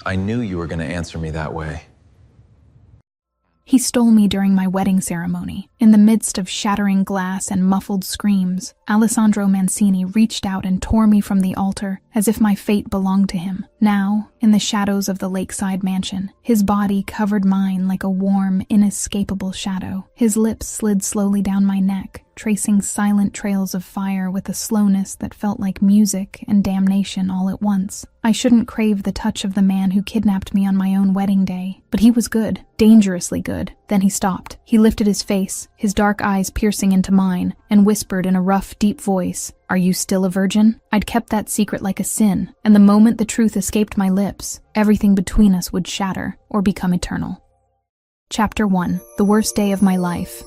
I knew you were going to answer me that way. He stole me during my wedding ceremony. In the midst of shattering glass and muffled screams, Alessandro Mancini reached out and tore me from the altar as if my fate belonged to him. Now, in the shadows of the lakeside mansion, his body covered mine like a warm, inescapable shadow. His lips slid slowly down my neck, tracing silent trails of fire with a slowness that felt like music and damnation all at once. I shouldn't crave the touch of the man who kidnapped me on my own wedding day, but he was good, dangerously good. Then he stopped. He lifted his face, his dark eyes piercing into mine, and whispered in a rough, deep voice, "Are you still a virgin?" I'd kept that secret like a sin, and the moment the truth escaped my lips, everything between us would shatter or become eternal. Chapter 1. The worst day of my life.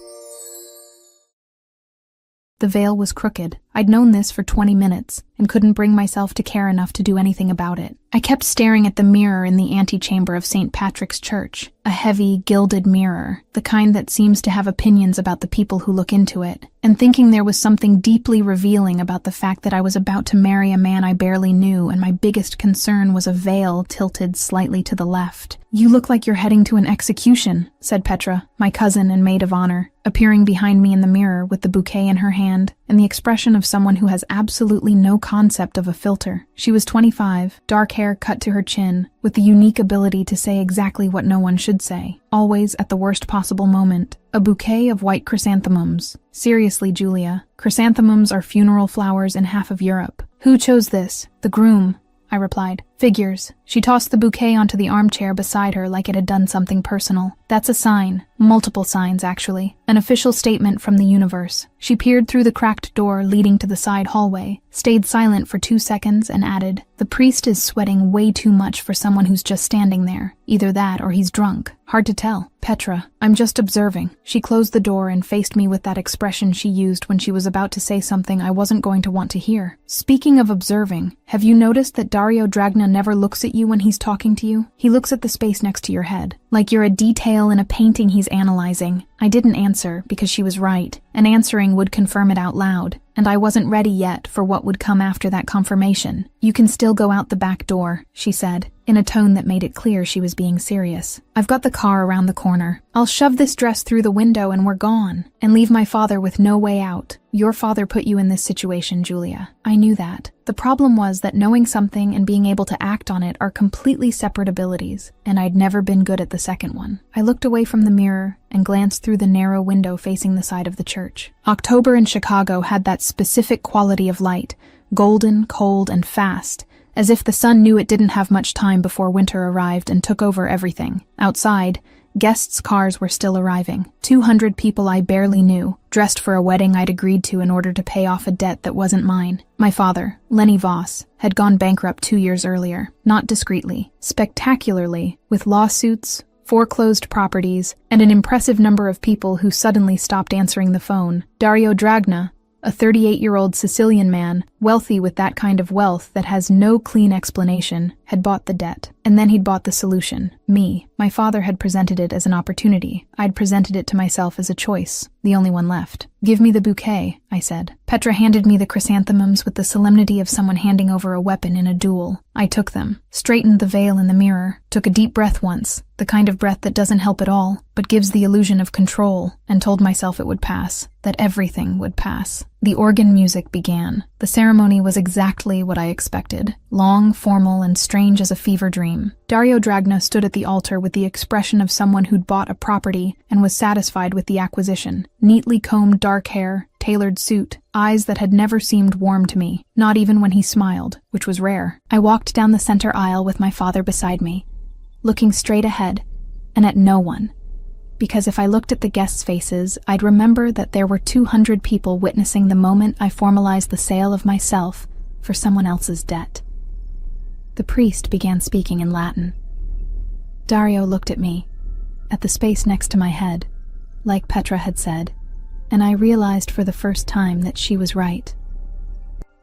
The veil was crooked. I'd known this for 20 minutes and couldn't bring myself to care enough to do anything about it. I kept staring at the mirror in the antechamber of St. Patrick's Church, a heavy, gilded mirror, the kind that seems to have opinions about the people who look into it, and thinking there was something deeply revealing about the fact that I was about to marry a man I barely knew, and my biggest concern was a veil tilted slightly to the left. "You look like you're heading to an execution," said Petra, my cousin and maid of honor, appearing behind me in the mirror with the bouquet in her hand and the expression of someone who has absolutely no concept of a filter. She was 25, dark hair cut to her chin, with the unique ability to say exactly what no one should say, always at the worst possible moment. A bouquet of white chrysanthemums. Seriously, Julia, chrysanthemums are funeral flowers in half of Europe. Who chose this? The groom, I replied. Figures. She tossed the bouquet onto the armchair beside her like it had done something personal. That's a sign. Multiple signs, actually. An official statement from the universe. She peered through the cracked door leading to the side hallway, stayed silent for 2 seconds, and added, "The priest is sweating way too much for someone who's just standing there. Either that or he's drunk. Hard to tell. Petra, I'm just observing." She closed the door and faced me with that expression she used when she was about to say something I wasn't going to want to hear. "Speaking of observing, have you noticed that Dario Dragna never looks at you when he's talking to you? He looks at the space next to your head, like you're a detail in a painting he's analyzing." I didn't answer because she was right, and answering would confirm it out loud, and I wasn't ready yet for what would come after that confirmation. "You can still go out the back door," she said, in a tone that made it clear she was being serious. "I've got the car around the corner. I'll shove this dress through the window and we're gone, and leave my father with no way out. Your father put you in this situation, Julia. I knew that. The problem was that knowing something and being able to act on it are completely separate abilities, and I'd never been good at the second one." I looked away from the mirror and glanced through the narrow window facing the side of the church. October in Chicago had that specific quality of light, golden, cold, and fast, as if the sun knew it didn't have much time before winter arrived and took over everything. Outside, guests' cars were still arriving. 200 people I barely knew, dressed for a wedding I'd agreed to in order to pay off a debt that wasn't mine. My father, Lenny Voss, had gone bankrupt 2 years earlier. Not discreetly, spectacularly, with lawsuits, foreclosed properties, and an impressive number of people who suddenly stopped answering the phone. Dario Dragna, a 38-year-old Sicilian man, wealthy with that kind of wealth that has no clean explanation, had bought the debt. And then he'd bought the solution. Me. My father had presented it as an opportunity. I'd presented it to myself as a choice, the only one left. "Give me the bouquet," I said. Petra handed me the chrysanthemums with the solemnity of someone handing over a weapon in a duel. I took them, straightened the veil in the mirror, took a deep breath once, the kind of breath that doesn't help at all, but gives the illusion of control, and told myself it would pass, that everything would pass. The organ music began. The ceremony was exactly what I expected. Long, formal, and strange as a fever dream. Dario Dragna stood at the altar with the expression of someone who'd bought a property and was satisfied with the acquisition. Neatly combed dark hair, tailored suit, eyes that had never seemed warm to me, not even when he smiled, which was rare. I walked down the center aisle with my father beside me, looking straight ahead, and at no one. Because if I looked at the guests' faces, I'd remember that there were 200 people witnessing the moment I formalized the sale of myself for someone else's debt. The priest began speaking in Latin. Dario looked at me, at the space next to my head, like Petra had said, and I realized for the first time that she was right.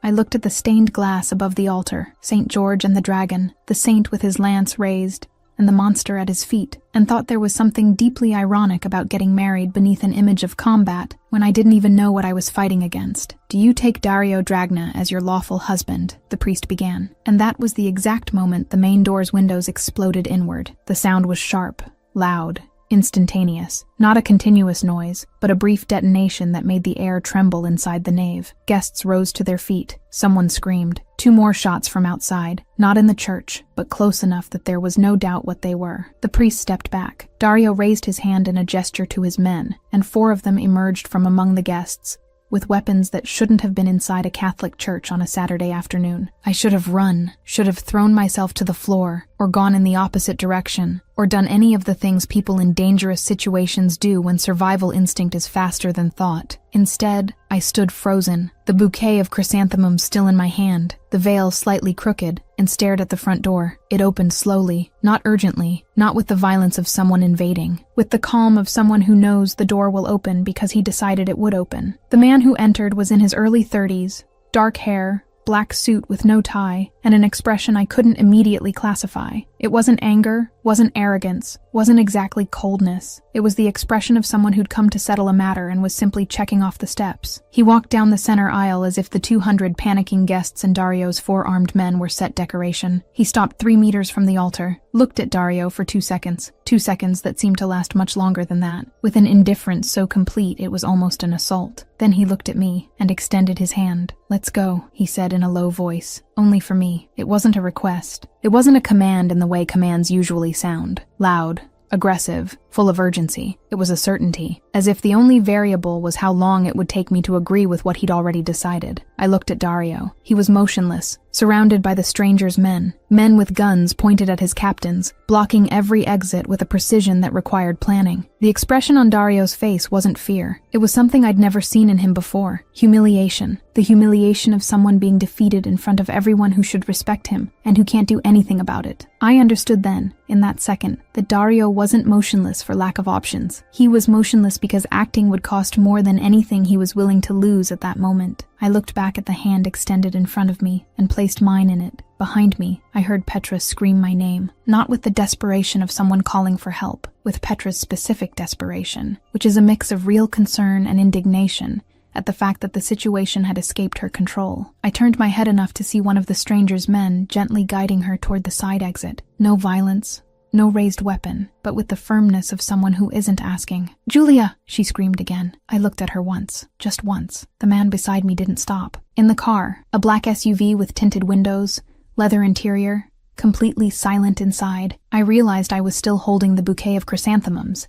I looked at the stained glass above the altar, St. George and the dragon, the saint with his lance raised, and the monster at his feet, and thought there was something deeply ironic about getting married beneath an image of combat when I didn't even know what I was fighting against. "Do you take Dario Dragna as your lawful husband?" the priest began. And that was the exact moment the main door's windows exploded inward. The sound was sharp, loud, instantaneous. Not a continuous noise, but a brief detonation that made the air tremble inside the nave. Guests rose to their feet. Someone screamed. 2 more shots from outside. Not in the church, but close enough that there was no doubt what they were. The priest stepped back. Dario raised his hand in a gesture to his men, and 4 of them emerged from among the guests, with weapons that shouldn't have been inside a Catholic church on a Saturday afternoon. I should have run, should have thrown myself to the floor, or gone in the opposite direction, or done any of the things people in dangerous situations do when survival instinct is faster than thought. Instead, I stood frozen, the bouquet of chrysanthemums still in my hand, the veil slightly crooked, and stared at the front door. It opened slowly, not urgently, not with the violence of someone invading, with the calm of someone who knows the door will open because he decided it would open. The man who entered was in his early 30s, dark hair, black suit with no tie, and an expression I couldn't immediately classify. It wasn't anger, wasn't arrogance, wasn't exactly coldness. It was the expression of someone who'd come to settle a matter and was simply checking off the steps. He walked down the center aisle as if the 200 panicking guests and Dario's 4 armed men were set decoration. He stopped 3 meters from the altar, looked at Dario for 2 seconds. 2 seconds that seemed to last much longer than that, with an indifference so complete it was almost an assault. Then he looked at me and extended his hand. "Let's go," he said in a low voice. Only for me. It wasn't a request. It wasn't a command in the way commands usually sound. Loud, aggressive, full of urgency. It was a certainty, as if the only variable was how long it would take me to agree with what he'd already decided. I looked at Dario. He was motionless, surrounded by the stranger's men with guns pointed at his captains, blocking every exit with a precision that required planning. The expression on Dario's face wasn't fear. It was something I'd never seen in him before. Humiliation. The humiliation of someone being defeated in front of everyone who should respect him, and who can't do anything about it. I understood then, in that second, that Dario wasn't motionless for lack of options. He was motionless because acting would cost more than anything he was willing to lose at that moment. I looked back at the hand extended in front of me and placed mine in it. Behind me, I heard Petra scream my name, not with the desperation of someone calling for help, with Petra's specific desperation, which is a mix of real concern and indignation at the fact that the situation had escaped her control. I turned my head enough to see one of the stranger's men gently guiding her toward the side exit. No violence, no raised weapon, but with the firmness of someone who isn't asking. "Julia!" she screamed again. I looked at her once, just once. The man beside me didn't stop. In the car, a black SUV with tinted windows, leather interior, completely silent inside, I realized I was still holding the bouquet of chrysanthemums.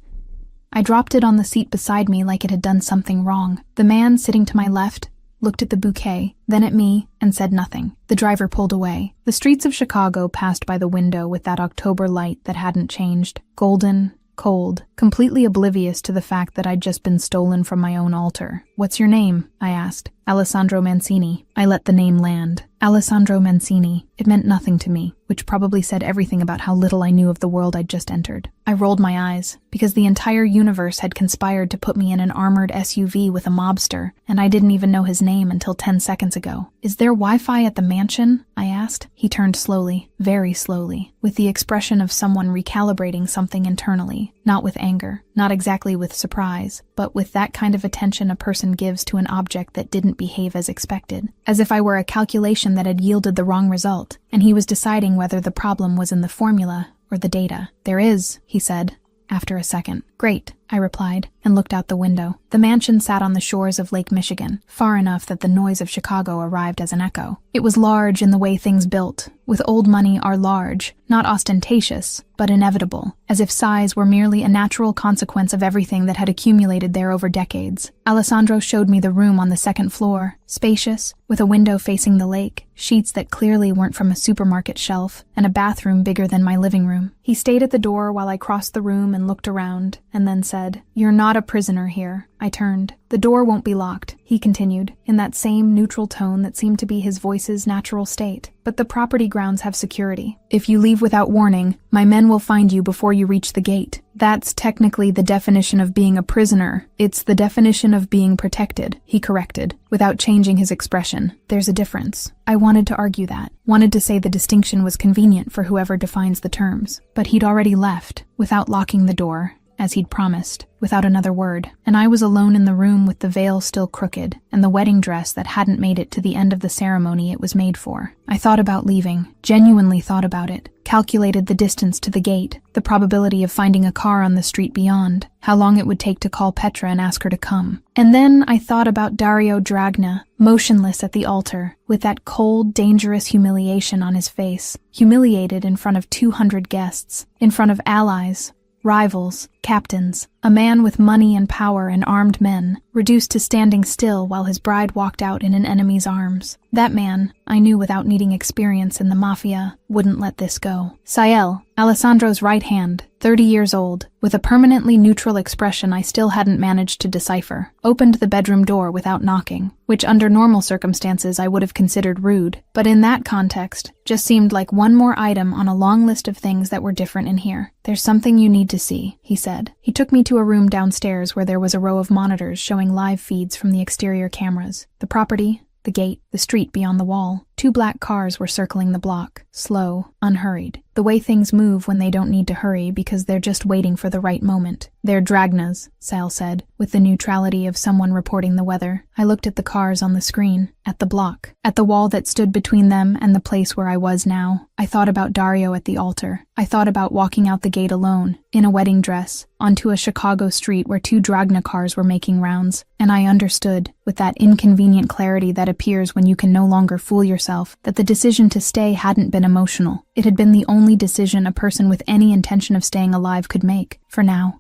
I dropped it on the seat beside me like it had done something wrong. The man sitting to my left looked at the bouquet, then at me, and said nothing. The driver pulled away. The streets of Chicago passed by the window with that October light that hadn't changed. Golden, cold, completely oblivious to the fact that I'd just been stolen from my own altar. "What's your name?" I asked. "Alessandro Mancini." I let the name land. Alessandro Mancini. It meant nothing to me, which probably said everything about how little I knew of the world I'd just entered. I rolled my eyes, because the entire universe had conspired to put me in an armored SUV with a mobster, and I didn't even know his name until 10 seconds ago. "Is there Wi-Fi at the mansion?" I asked. He turned slowly, very slowly, with the expression of someone recalibrating something internally, not with anger, not exactly with surprise, but with that kind of attention a person gives to an object that didn't behave as expected, as if I were a calculation that had yielded the wrong result, and he was deciding whether the problem was in the formula or the data. "There is," he said, after a second. "Great," I replied, and looked out the window. The mansion sat on the shores of Lake Michigan, far enough that the noise of Chicago arrived as an echo. It was large in the way things built, with old money are large, not ostentatious, but inevitable, as if size were merely a natural consequence of everything that had accumulated there over decades. Alessandro showed me the room on the second floor, spacious, with a window facing the lake, sheets that clearly weren't from a supermarket shelf, and a bathroom bigger than my living room. He stayed at the door while I crossed the room and looked around, and then said, said. "You're not a prisoner here." I turned. "The door won't be locked," he continued, in that same neutral tone that seemed to be his voice's natural state. "But the property grounds have security. If you leave without warning, my men will find you before you reach the gate. That's technically the definition of being a prisoner. It's the definition of being protected," he corrected, without changing his expression. "There's a difference." I wanted to argue that, wanted to say the distinction was convenient for whoever defines the terms. But he'd already left, without locking the door, as he'd promised, without another word, and I was alone in the room with the veil still crooked, and the wedding dress that hadn't made it to the end of the ceremony it was made for. I thought about leaving, genuinely thought about it, calculated the distance to the gate, the probability of finding a car on the street beyond, how long it would take to call Petra and ask her to come. And then I thought about Dario Dragna, motionless at the altar, with that cold, dangerous humiliation on his face, humiliated in front of 200 guests, in front of allies, rivals, captains, a man with money and power and armed men, reduced to standing still while his bride walked out in an enemy's arms. That man, I knew without needing experience in the Mafia, wouldn't let this go. Sael, Alessandro's right hand, 30 years old, with a permanently neutral expression I still hadn't managed to decipher, opened the bedroom door without knocking, which under normal circumstances I would have considered rude, but in that context, just seemed like one more item on a long list of things that were different in here. "There's something you need to see," he said. He took me to a room downstairs where there was a row of monitors showing live feeds from the exterior cameras. The property, the gate, the street beyond the wall. 2 black cars were circling the block, slow, unhurried. The way things move when they don't need to hurry because they're just waiting for the right moment. "They're Dragnas," Sal said, with the neutrality of someone reporting the weather. I looked at the cars on the screen, at the block, at the wall that stood between them and the place where I was now. I thought about Dario at the altar. I thought about walking out the gate alone, in a wedding dress, onto a Chicago street where 2 Dragna cars were making rounds, and I understood, with that inconvenient clarity that appears when you can no longer fool yourself, that the decision to stay hadn't been emotional. It had been the only decision a person with any intention of staying alive could make, for now.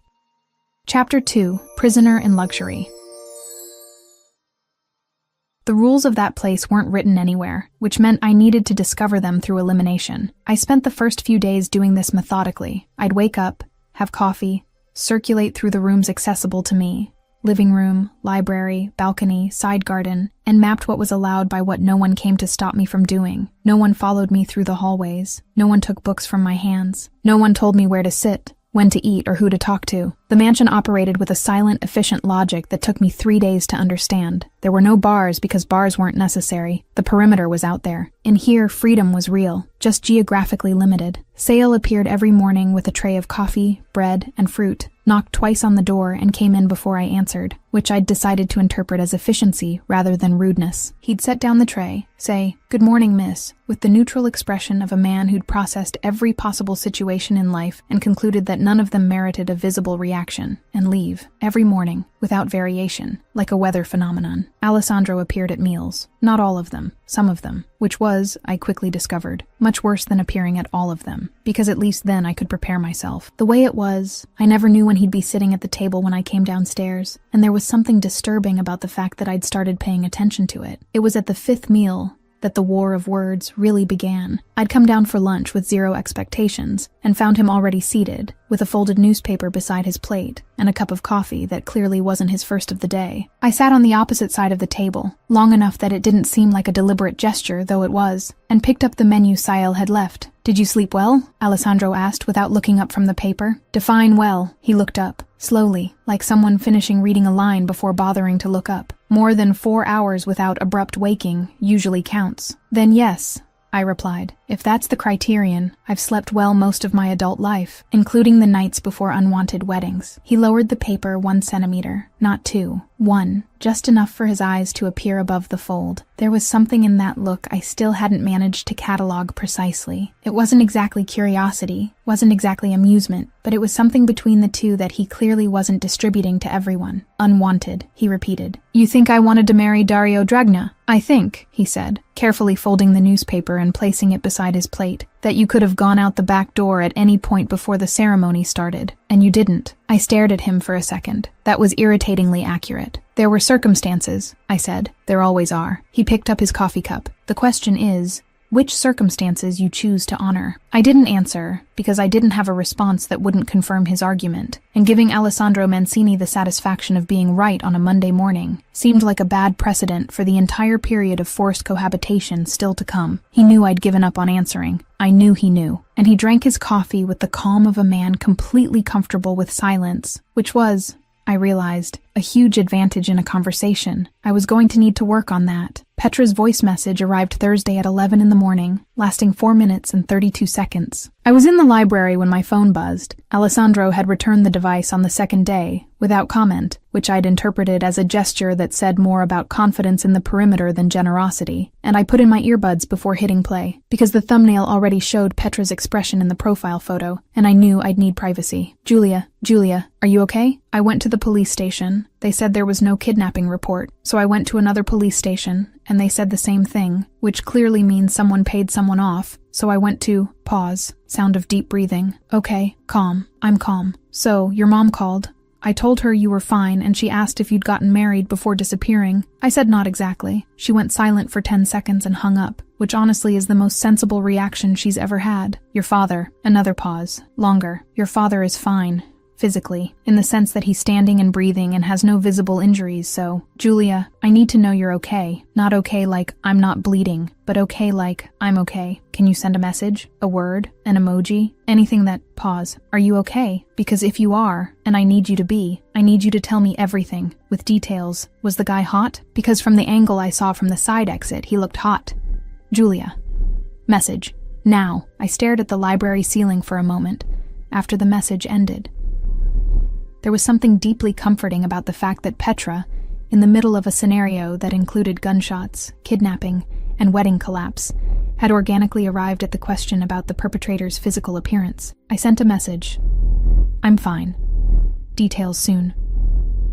Chapter 2: Prisoner in Luxury. The rules of that place weren't written anywhere, which meant I needed to discover them through elimination. I spent the first few days doing this methodically. I'd wake up, have coffee, circulate through the rooms accessible to me, living room, library, balcony, side garden, and mapped what was allowed by what no one came to stop me from doing. No one followed me through the hallways. No one took books from my hands. No one told me where to sit, when to eat, or who to talk to. The mansion operated with a silent, efficient logic that took me 3 days to understand. There were no bars because bars weren't necessary. The perimeter was out there. In here, freedom was real, just geographically limited. Sale appeared every morning with a tray of coffee, bread, and fruit, knocked twice on the door and came in before I answered, which I'd decided to interpret as efficiency rather than rudeness. He'd set down the tray, say, "Good morning, miss," with the neutral expression of a man who'd processed every possible situation in life and concluded that none of them merited a visible reaction, and leave, every morning, without variation, like a weather phenomenon. Alessandro appeared at meals. Not all of them, some of them, which was, I quickly discovered, much worse than appearing at all of them, because at least then I could prepare myself. The way it was, I never knew when he'd be sitting at the table when I came downstairs, and there was something disturbing about the fact that I'd started paying attention to it. It was at the 5th meal that the war of words really began. I'd come down for lunch with 0 expectations, and found him already seated, with a folded newspaper beside his plate, and a cup of coffee that clearly wasn't his first of the day. I sat on the opposite side of the table, long enough that it didn't seem like a deliberate gesture, though it was, and picked up the menu Sael had left. "Did you sleep well?" Alessandro asked without looking up from the paper. "Define well." He looked up, slowly, like someone finishing reading a line before bothering to look up. "More than 4 hours without abrupt waking usually counts." "Then yes," I replied. "If that's the criterion, I've slept well most of my adult life, including the nights before unwanted weddings." He lowered the paper 1 centimeter, not 2. 1, just enough for his eyes to appear above the fold. There was something in that look I still hadn't managed to catalog precisely. It wasn't exactly curiosity, wasn't exactly amusement, but it was something between the two that he clearly wasn't distributing to everyone. "Unwanted," he repeated. "You think I wanted to marry Dario Dragna?" "I think," he said, carefully folding the newspaper and placing it beside his plate, "that you could have gone out the back door at any point before the ceremony started, and you didn't." I stared at him for a second. That was irritatingly accurate. "There were circumstances," I said. "There always are." He picked up his coffee cup. "The question is, which circumstances you choose to honor. I didn't answer, because I didn't have a response that wouldn't confirm his argument, and giving Alessandro Mancini the satisfaction of being right on a Monday morning seemed like a bad precedent for the entire period of forced cohabitation still to come. He knew I'd given up on answering. I knew he knew, and he drank his coffee with the calm of a man completely comfortable with silence, which was, I realized, a huge advantage in a conversation. I was going to need to work on that. Petra's voice message arrived Thursday at 11 in the morning, lasting 4 minutes and 32 seconds. I was in the library when my phone buzzed. Alessandro had returned the device on the second day, without comment, which I'd interpreted as a gesture that said more about confidence in the perimeter than generosity, and I put in my earbuds before hitting play, because the thumbnail already showed Petra's expression in the profile photo, and I knew I'd need privacy. Julia, are you okay? I went to the police station. They said there was no kidnapping report, so I went to another police station, and they said the same thing, which clearly means someone paid someone off, so I went to, pause, sound of deep breathing. Okay, calm. I'm calm. So, your mom called. I told her you were fine, and she asked if you'd gotten married before disappearing. I said not exactly. She went silent for 10 seconds and hung up, which honestly is the most sensible reaction she's ever had. Your father. Another pause. Longer. Your father is fine. Physically, in the sense that he's standing and breathing and has no visible injuries, so, Julia, I need to know you're okay. Not okay like, I'm not bleeding, but okay like, I'm okay. Can you send a message? A word? An emoji? Anything that, pause. Are you okay? Because if you are, and I need you to be, I need you to tell me everything, with details. Was the guy hot? Because from the angle I saw from the side exit, he looked hot. Julia. Message. Now. I stared at the library ceiling for a moment, after the message ended. There was something deeply comforting about the fact that Petra, in the middle of a scenario that included gunshots, kidnapping, and wedding collapse, had organically arrived at the question about the perpetrator's physical appearance. I sent a message. I'm fine. Details soon.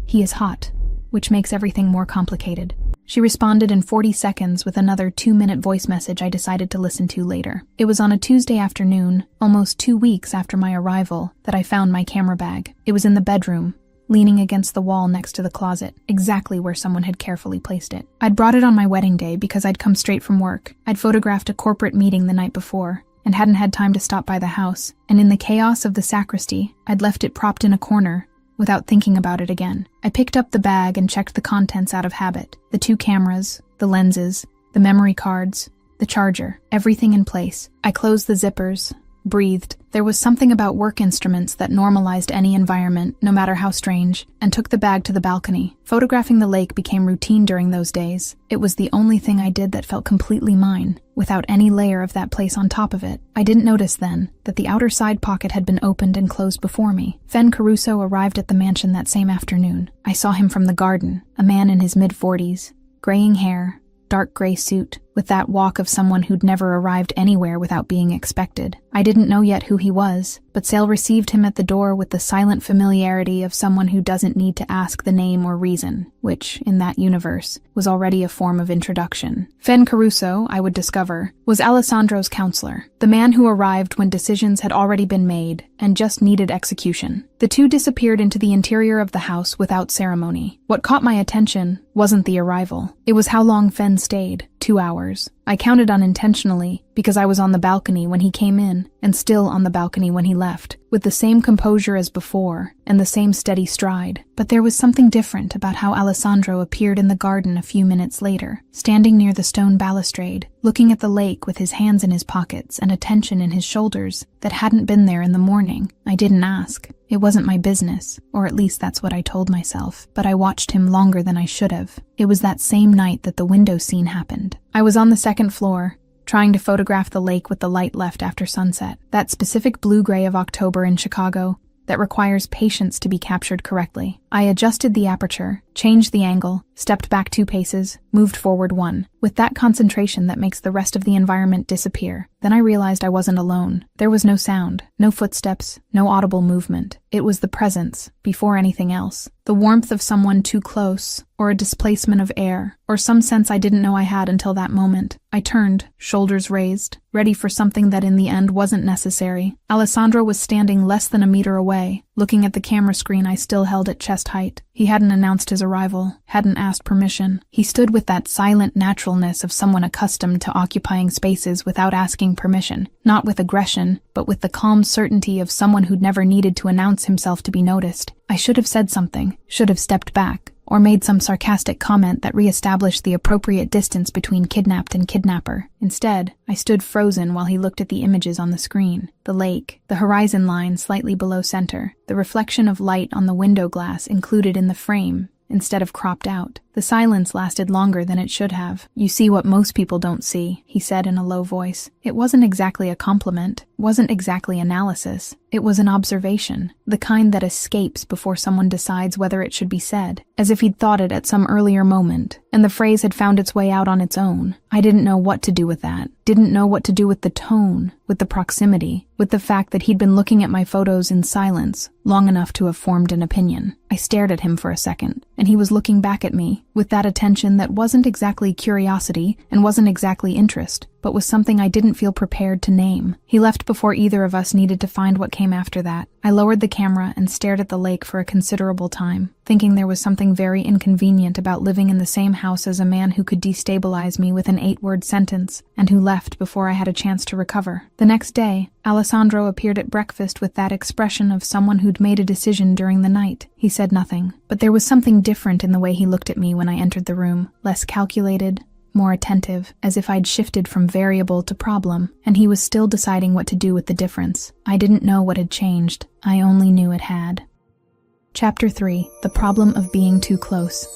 He is hot, which makes everything more complicated. She responded in 40 seconds with another 2-minute voice message I decided to listen to later. It was on a Tuesday afternoon, almost 2 weeks after my arrival, that I found my camera bag. It was in the bedroom, leaning against the wall next to the closet, exactly where someone had carefully placed it. I'd brought it on my wedding day because I'd come straight from work. I'd photographed a corporate meeting the night before, and hadn't had time to stop by the house, and in the chaos of the sacristy, I'd left it propped in a corner, without thinking about it again. I picked up the bag and checked the contents out of habit. The 2 cameras, the lenses, the memory cards, the charger, everything in place. I closed the zippers, breathed. There was something about work instruments that normalized any environment, no matter how strange, and took the bag to the balcony. Photographing the lake became routine during those days. It was the only thing I did that felt completely mine, without any layer of that place on top of it. I didn't notice then that the outer side pocket had been opened and closed before me. Fen Caruso arrived at the mansion that same afternoon. I saw him from the garden, a man in his mid-40s, graying hair, dark gray suit, with that walk of someone who'd never arrived anywhere without being expected. I didn't know yet who he was, but Sale received him at the door with the silent familiarity of someone who doesn't need to ask the name or reason, which, in that universe, was already a form of introduction. Fen Caruso, I would discover, was Alessandro's counselor, the man who arrived when decisions had already been made and just needed execution. The two disappeared into the interior of the house without ceremony. What caught my attention wasn't the arrival. It was how long Fen stayed. 2 hours. I counted unintentionally because I was on the balcony when he came in and still on the balcony when he left, with the same composure as before and the same steady stride. But there was something different about how Alessandro appeared in the garden a few minutes later, standing near the stone balustrade, looking at the lake with his hands in his pockets and a tension in his shoulders that hadn't been there in the morning. I didn't ask. It wasn't my business, or at least that's what I told myself, but I watched him longer than I should have. It was that same night that the window scene happened. I was on the second floor, trying to photograph the lake with the light left after sunset, that specific blue-gray of October in Chicago that requires patience to be captured correctly. I adjusted the aperture, changed the angle, stepped back 2 paces, moved forward 1, with that concentration that makes the rest of the environment disappear. Then I realized I wasn't alone. There was no sound, no footsteps, no audible movement. It was the presence, before anything else. The warmth of someone too close, or a displacement of air, or some sense I didn't know I had until that moment. I turned, shoulders raised, ready for something that in the end wasn't necessary. Alessandro was standing less than a meter away, looking at the camera screen I still held at chest height. He hadn't announced his arrival, hadn't asked permission. He stood with that silent naturalness of someone accustomed to occupying spaces without asking permission, not with aggression, but with the calm certainty of someone who'd never needed to announce himself to be noticed. I should have said something, should have stepped back, or made some sarcastic comment that re-established the appropriate distance between kidnapped and kidnapper. Instead, I stood frozen while he looked at the images on the screen. The lake, the horizon line slightly below center, the reflection of light on the window glass included in the frame instead of cropped out. The silence lasted longer than it should have. "You see what most people don't see," he said in a low voice. It wasn't exactly a compliment, wasn't exactly analysis. It was an observation, the kind that escapes before someone decides whether it should be said, as if he'd thought it at some earlier moment, and the phrase had found its way out on its own. I didn't know what to do with that. Didn't know what to do with the tone, with the proximity, with the fact that he'd been looking at my photos in silence, long enough to have formed an opinion. I stared at him for a second, and he was looking back at me, with that attention that wasn't exactly curiosity and wasn't exactly interest, but was something I didn't feel prepared to name. He left before either of us needed to find what came after that. I lowered the camera and stared at the lake for a considerable time, thinking there was something very inconvenient about living in the same house as a man who could destabilize me with an 8-word sentence, and who left before I had a chance to recover. The next day, Alessandro appeared at breakfast with that expression of someone who'd made a decision during the night. He said nothing, but there was something different in the way he looked at me when I entered the room, less calculated, more attentive, as if I'd shifted from variable to problem, and he was still deciding what to do with the difference. I didn't know what had changed. I only knew it had. Chapter 3. The Problem of Being Too Close.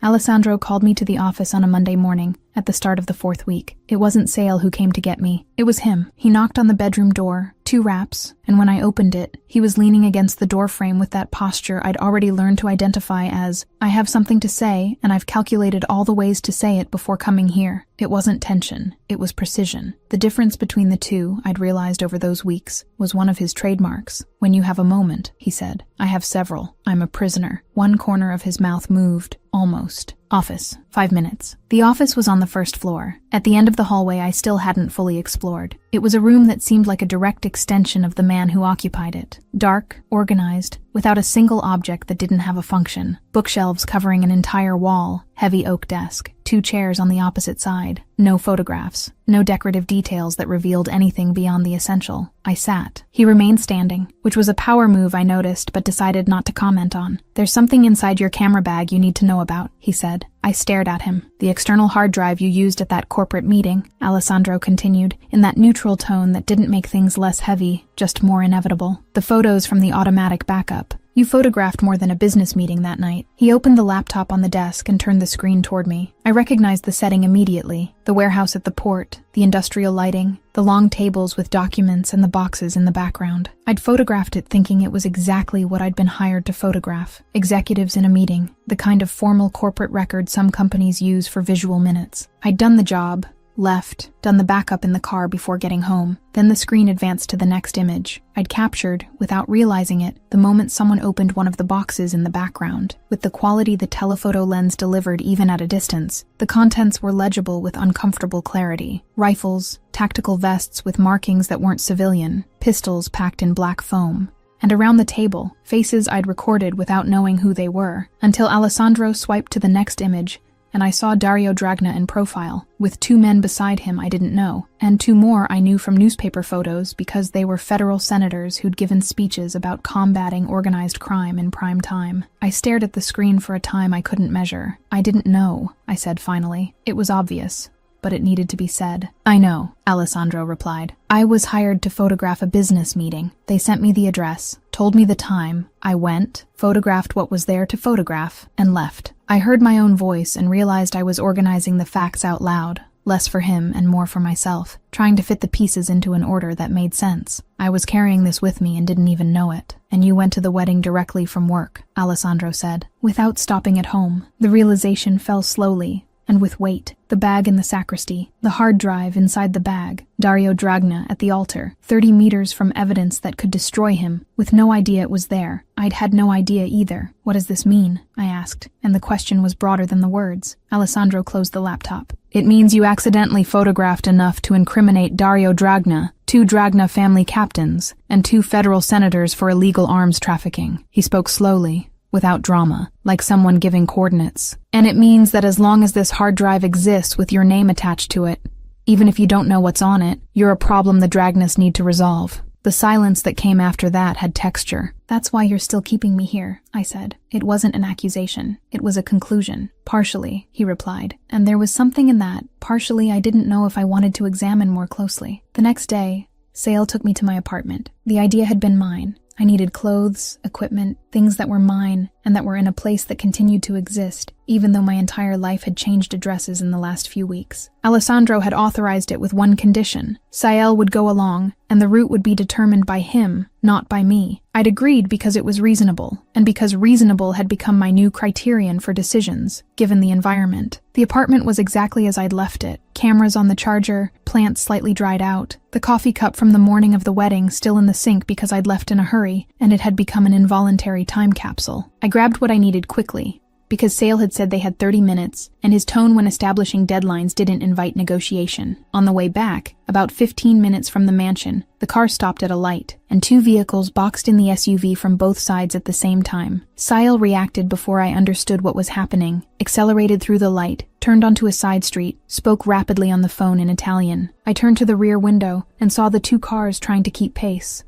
Alessandro called me to the office on a Monday morning, at the start of the 4th week. It wasn't Sale who came to get me. It was him. He knocked on the bedroom door, 2 raps, and when I opened it, he was leaning against the doorframe with that posture I'd already learned to identify as, "I have something to say, and I've calculated all the ways to say it before coming here." It wasn't tension. It was precision. The difference between the two, I'd realized over those weeks, was one of his trademarks. "When you have a moment," he said. "I have several. I'm a prisoner." One corner of his mouth moved, almost. Office. 5 minutes. The office was on the 1st floor. At the end of the hallway I still hadn't fully explored. It was a room that seemed like a direct extension of the man who occupied it. Dark, organized, without a single object that didn't have a function. Bookshelves covering an entire wall, heavy oak desk, 2 chairs on the opposite side. No photographs, no decorative details that revealed anything beyond the essential. I sat. He remained standing, which was a power move I noticed but decided not to comment on. "There's something inside your camera bag you need to know about," he said. I stared at him. "The external hard drive you used at that corporate meeting," Alessandro continued, in that neutral tone that didn't make things less heavy, just more inevitable. "The photos from the automatic backup. You photographed more than a business meeting that night." He opened the laptop on the desk and turned the screen toward me. I recognized the setting immediately. The warehouse at the port, the industrial lighting, the long tables with documents and the boxes in the background. I'd photographed it thinking it was exactly what I'd been hired to photograph. Executives in a meeting, the kind of formal corporate record some companies use for visual minutes. I'd done the job, left, done the backup in the car before getting home. Then the screen advanced to the next image. I'd captured, without realizing it, the moment someone opened one of the boxes in the background. With the quality the telephoto lens delivered even at a distance, the contents were legible with uncomfortable clarity. Rifles, tactical vests with markings that weren't civilian, pistols packed in black foam. And around the table, faces I'd recorded without knowing who they were, until Alessandro swiped to the next image, and I saw Dario Dragna in profile, with 2 men beside him I didn't know, and 2 more I knew from newspaper photos because they were federal senators who'd given speeches about combating organized crime in prime time. I stared at the screen for a time I couldn't measure. "I didn't know," I said finally. It was obvious, but it needed to be said. "I know," Alessandro replied. "I was hired to photograph a business meeting. They sent me the address, told me the time. I went, photographed what was there to photograph, and left." I heard my own voice and realized I was organizing the facts out loud, less for him and more for myself, trying to fit the pieces into an order that made sense. "I was carrying this with me and didn't even know it." "And you went to the wedding directly from work," Alessandro said, without stopping at home. The realization fell slowly, and with weight. The bag in the sacristy, the hard drive inside the bag, Dario Dragna at the altar, 30 meters from evidence that could destroy him, with no idea it was there. I'd had no idea either. "What does this mean?" I asked, and the question was broader than the words. Alessandro closed the laptop. It means you accidentally photographed enough to incriminate Dario Dragna, 2 Dragna family captains, and 2 federal senators for illegal arms trafficking. He spoke slowly, without drama, like someone giving coordinates. And it means that as long as this hard drive exists with your name attached to it, even if you don't know what's on it, you're a problem the Dragnas need to resolve. The silence that came after that had texture. That's why you're still keeping me here, I said. It wasn't an accusation. It was a conclusion. Partially, he replied. And there was something in that. Partially, I didn't know if I wanted to examine more closely. The next day, Sale took me to my apartment. The idea had been mine. I needed clothes, equipment, things that were mine, and that were in a place that continued to exist, even though my entire life had changed addresses in the last few weeks. Alessandro had authorized it with one condition. Sael would go along, and the route would be determined by him, not by me. I'd agreed because it was reasonable, and because reasonable had become my new criterion for decisions, given the environment. The apartment was exactly as I'd left it. Cameras on the charger, plants slightly dried out, the coffee cup from the morning of the wedding still in the sink because I'd left in a hurry, and it had become an involuntary time capsule. I grabbed what I needed quickly, because Sale had said they had 30 minutes, and his tone when establishing deadlines didn't invite negotiation. On the way back, about 15 minutes from the mansion, the car stopped at a light, and 2 vehicles boxed in the SUV from both sides at the same time. Sale reacted before I understood what was happening, accelerated through the light, turned onto a side street, spoke rapidly on the phone in Italian. I turned to the rear window and saw the 2 cars trying to keep pace,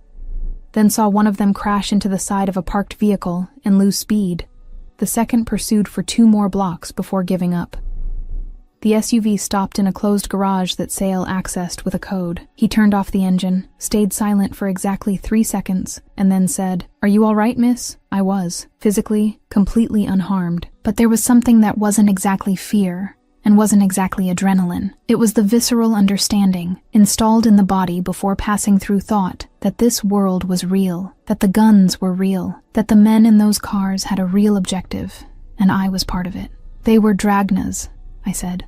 then saw one of them crash into the side of a parked vehicle and lose speed. The second pursued for 2 more blocks before giving up. The SUV stopped in a closed garage that Sale accessed with a code. He turned off the engine, stayed silent for exactly 3 seconds, and then said, "Are you all right, miss?" I was, physically, completely unharmed. But there was something that wasn't exactly fear, and wasn't exactly adrenaline. It was the visceral understanding, installed in the body before passing through thought, that this world was real, that the guns were real, that the men in those cars had a real objective, and I was part of it. "They were Dragnas," I said.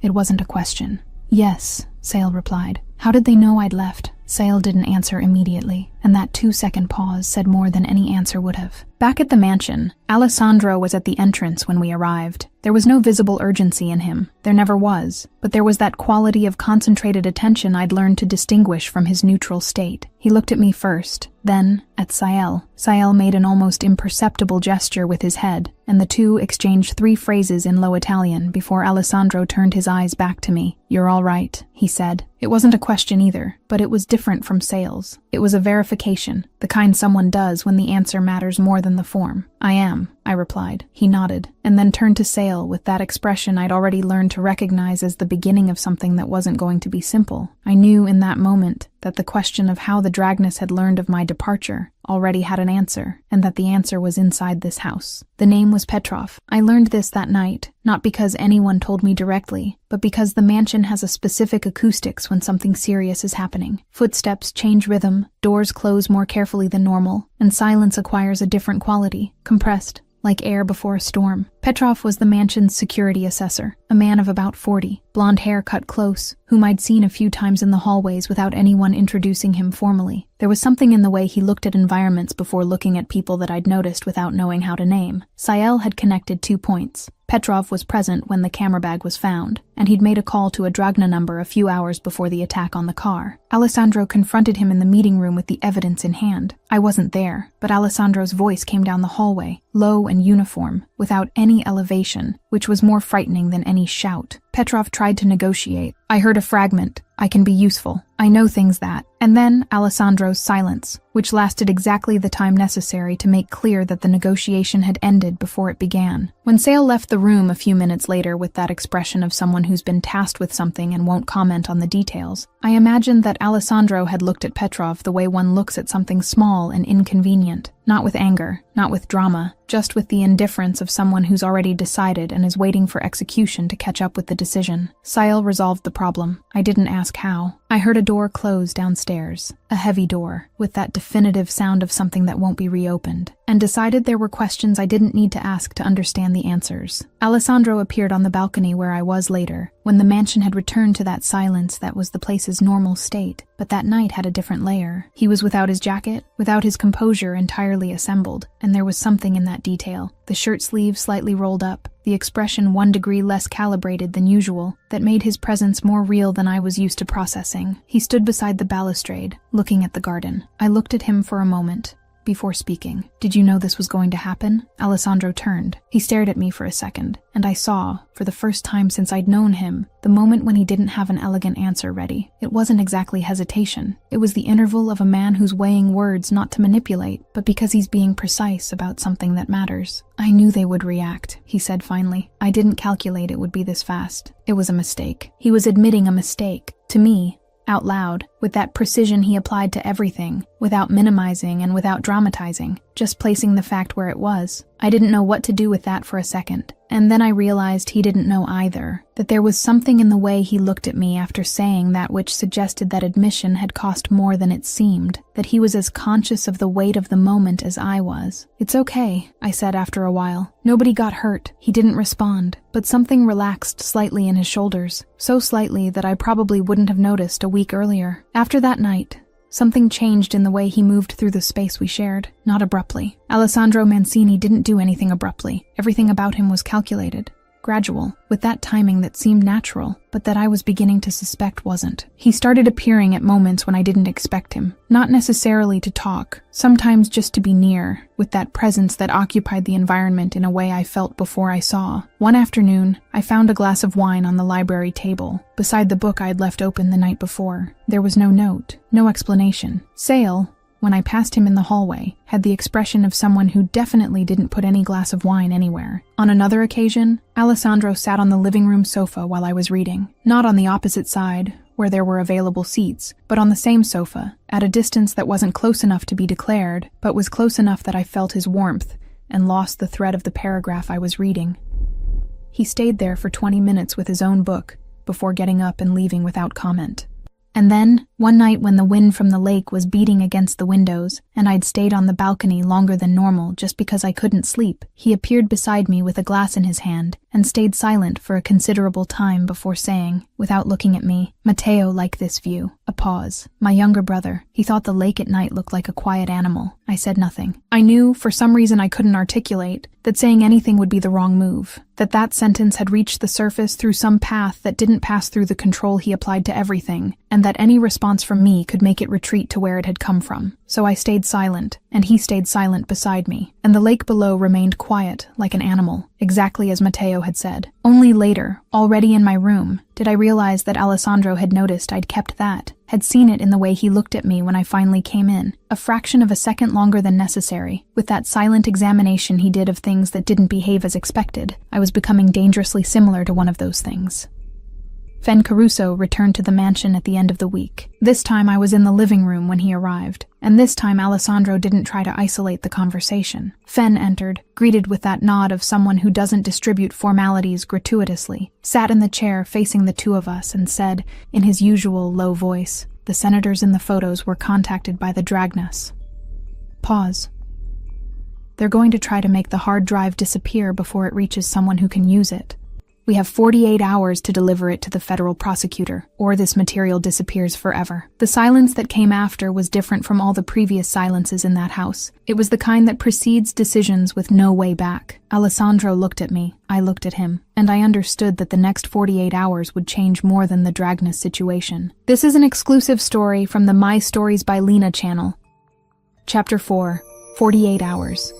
It wasn't a question. "Yes," Sale replied. "How did they know I'd left?" Sale didn't answer immediately, and that 2-second pause said more than any answer would have. Back at the mansion, Alessandro was at the entrance when we arrived. There was no visible urgency in him. There never was. But there was that quality of concentrated attention I'd learned to distinguish from his neutral state. He looked at me first, then at Sael. Sael made an almost imperceptible gesture with his head, and the 2 exchanged 3 phrases in low Italian before Alessandro turned his eyes back to me. "You're all right," he said. It wasn't a question either, but it was different from Sale's. It was a verification, the kind someone does when the answer matters more than the form. "I am," I replied. He nodded, and then turned to Sale with that expression I'd already learned to recognize as the beginning of something that wasn't going to be simple. I knew in that moment that the question of how the Dragnas had learned of my departure already had an answer, and that the answer was inside this house. The name was Petrov. I learned this that night, not because anyone told me directly, but because the mansion has a specific acoustics when something serious is happening. Footsteps change rhythm, doors close more carefully than normal, and silence acquires a different quality, compressed, like air before a storm. Petrov was the mansion's security assessor, a man of about 40, blonde hair cut close, whom I'd seen a few times in the hallways without anyone introducing him formally. There was something in the way he looked at environments before looking at people that I'd noticed without knowing how to name. Sael had connected 2 points. Petrov was present when the camera bag was found, and he'd made a call to a Dragna number a few hours before the attack on the car. Alessandro confronted him in the meeting room with the evidence in hand. I wasn't there, but Alessandro's voice came down the hallway, low and uniform, without any elevation, which was more frightening than any shout. Petrov tried to negotiate. I heard a fragment. "I can be useful. I know things that." And then Alessandro's silence, which lasted exactly the time necessary to make clear that the negotiation had ended before it began. When Sale left the room a few minutes later with that expression of someone who's been tasked with something and won't comment on the details, I imagined that Alessandro had looked at Petrov the way one looks at something small and inconvenient. Not with anger, not with drama, just with the indifference of someone who's already decided and is waiting for execution to catch up with the decision. Sael resolved the problem. I didn't ask how. I heard a door close downstairs. a heavy door, with that definitive sound of something that won't be reopened, and decided there were questions I didn't need to ask to understand the answers. Alessandro appeared on the balcony where I was later, when the mansion had returned to that silence that was the place's normal state, but that night had a different layer. He was without his jacket, without his composure entirely assembled, and there was something in that detail, the shirt sleeve slightly rolled up, the expression 1 degree less calibrated than usual, that made his presence more real than I was used to processing. He stood beside the balustrade, looking at the garden. I looked at him for a moment before speaking. "Did you know this was going to happen?" Alessandro turned. He stared at me for a second, and I saw, for the first time since I'd known him, the moment when he didn't have an elegant answer ready. It wasn't exactly hesitation. It was the interval of a man who's weighing words not to manipulate, but because he's being precise about something that matters. "I knew they would react," he said finally. "I didn't calculate it would be this fast. It was a mistake." He was admitting a mistake. To me, out loud, with that precision he applied to everything, without minimizing and without dramatizing, just placing the fact where it was. I didn't know what to do with that for a second, and then I realized he didn't know either, that there was something in the way he looked at me after saying that which suggested that admission had cost more than it seemed, that he was as conscious of the weight of the moment as I was. "It's okay," I said after a while. "Nobody got hurt." He didn't respond, but something relaxed slightly in his shoulders, so slightly that I probably wouldn't have noticed a week earlier. After that night, something changed in the way he moved through the space we shared, not abruptly. Alessandro Mancini didn't do anything abruptly. Everything about him was calculated, gradual, with that timing that seemed natural, but that I was beginning to suspect wasn't. He started appearing at moments when I didn't expect him, not necessarily to talk, sometimes just to be near, with that presence that occupied the environment in a way I felt before I saw. One afternoon, I found a glass of wine on the library table, beside the book I'd left open the night before. There was no note, no explanation. Sale, when I passed him in the hallway, had the expression of someone who definitely didn't put any glass of wine anywhere. On another occasion, Alessandro sat on the living room sofa while I was reading, not on the opposite side, where there were available seats, but on the same sofa, at a distance that wasn't close enough to be declared, but was close enough that I felt his warmth and lost the thread of the paragraph I was reading. He stayed there for 20 minutes with his own book, before getting up and leaving without comment. And then, one night when the wind from the lake was beating against the windows, and I'd stayed on the balcony longer than normal just because I couldn't sleep, he appeared beside me with a glass in his hand, and stayed silent for a considerable time before saying, without looking at me, "Matteo liked this view." A pause. "My younger brother. He thought the lake at night looked like a quiet animal." I said nothing. I knew, for some reason I couldn't articulate, that saying anything would be the wrong move. That sentence had reached the surface through some path that didn't pass through the control he applied to everything, and that any response from me could make it retreat to where it had come from. So I stayed silent, and he stayed silent beside me, and the lake below remained quiet, like an animal, exactly as Matteo had said. Only later, already in my room, did I realize that Alessandro had noticed I'd kept that, had seen it in the way he looked at me when I finally came in, a fraction of a second longer than necessary, with that silent examination he did of things that didn't behave as expected. I was becoming dangerously similar to one of those things. Fen Caruso returned to the mansion at the end of the week. This time I was in the living room when he arrived, and this time Alessandro didn't try to isolate the conversation. Fen entered, greeted with that nod of someone who doesn't distribute formalities gratuitously, sat in the chair facing the two of us and said, in his usual low voice, "The senators in the photos were contacted by the Dragnus." Pause. "They're going to try to make the hard drive disappear before it reaches someone who can use it. We have 48 hours to deliver it to the federal prosecutor, or this material disappears forever." The silence that came after was different from all the previous silences in that house. It was the kind that precedes decisions with no way back. Alessandro looked at me, I looked at him, and I understood that the next 48 hours would change more than the Dragnus situation. This is an exclusive story from the My Stories by Lena channel. Chapter 4, 48 Hours.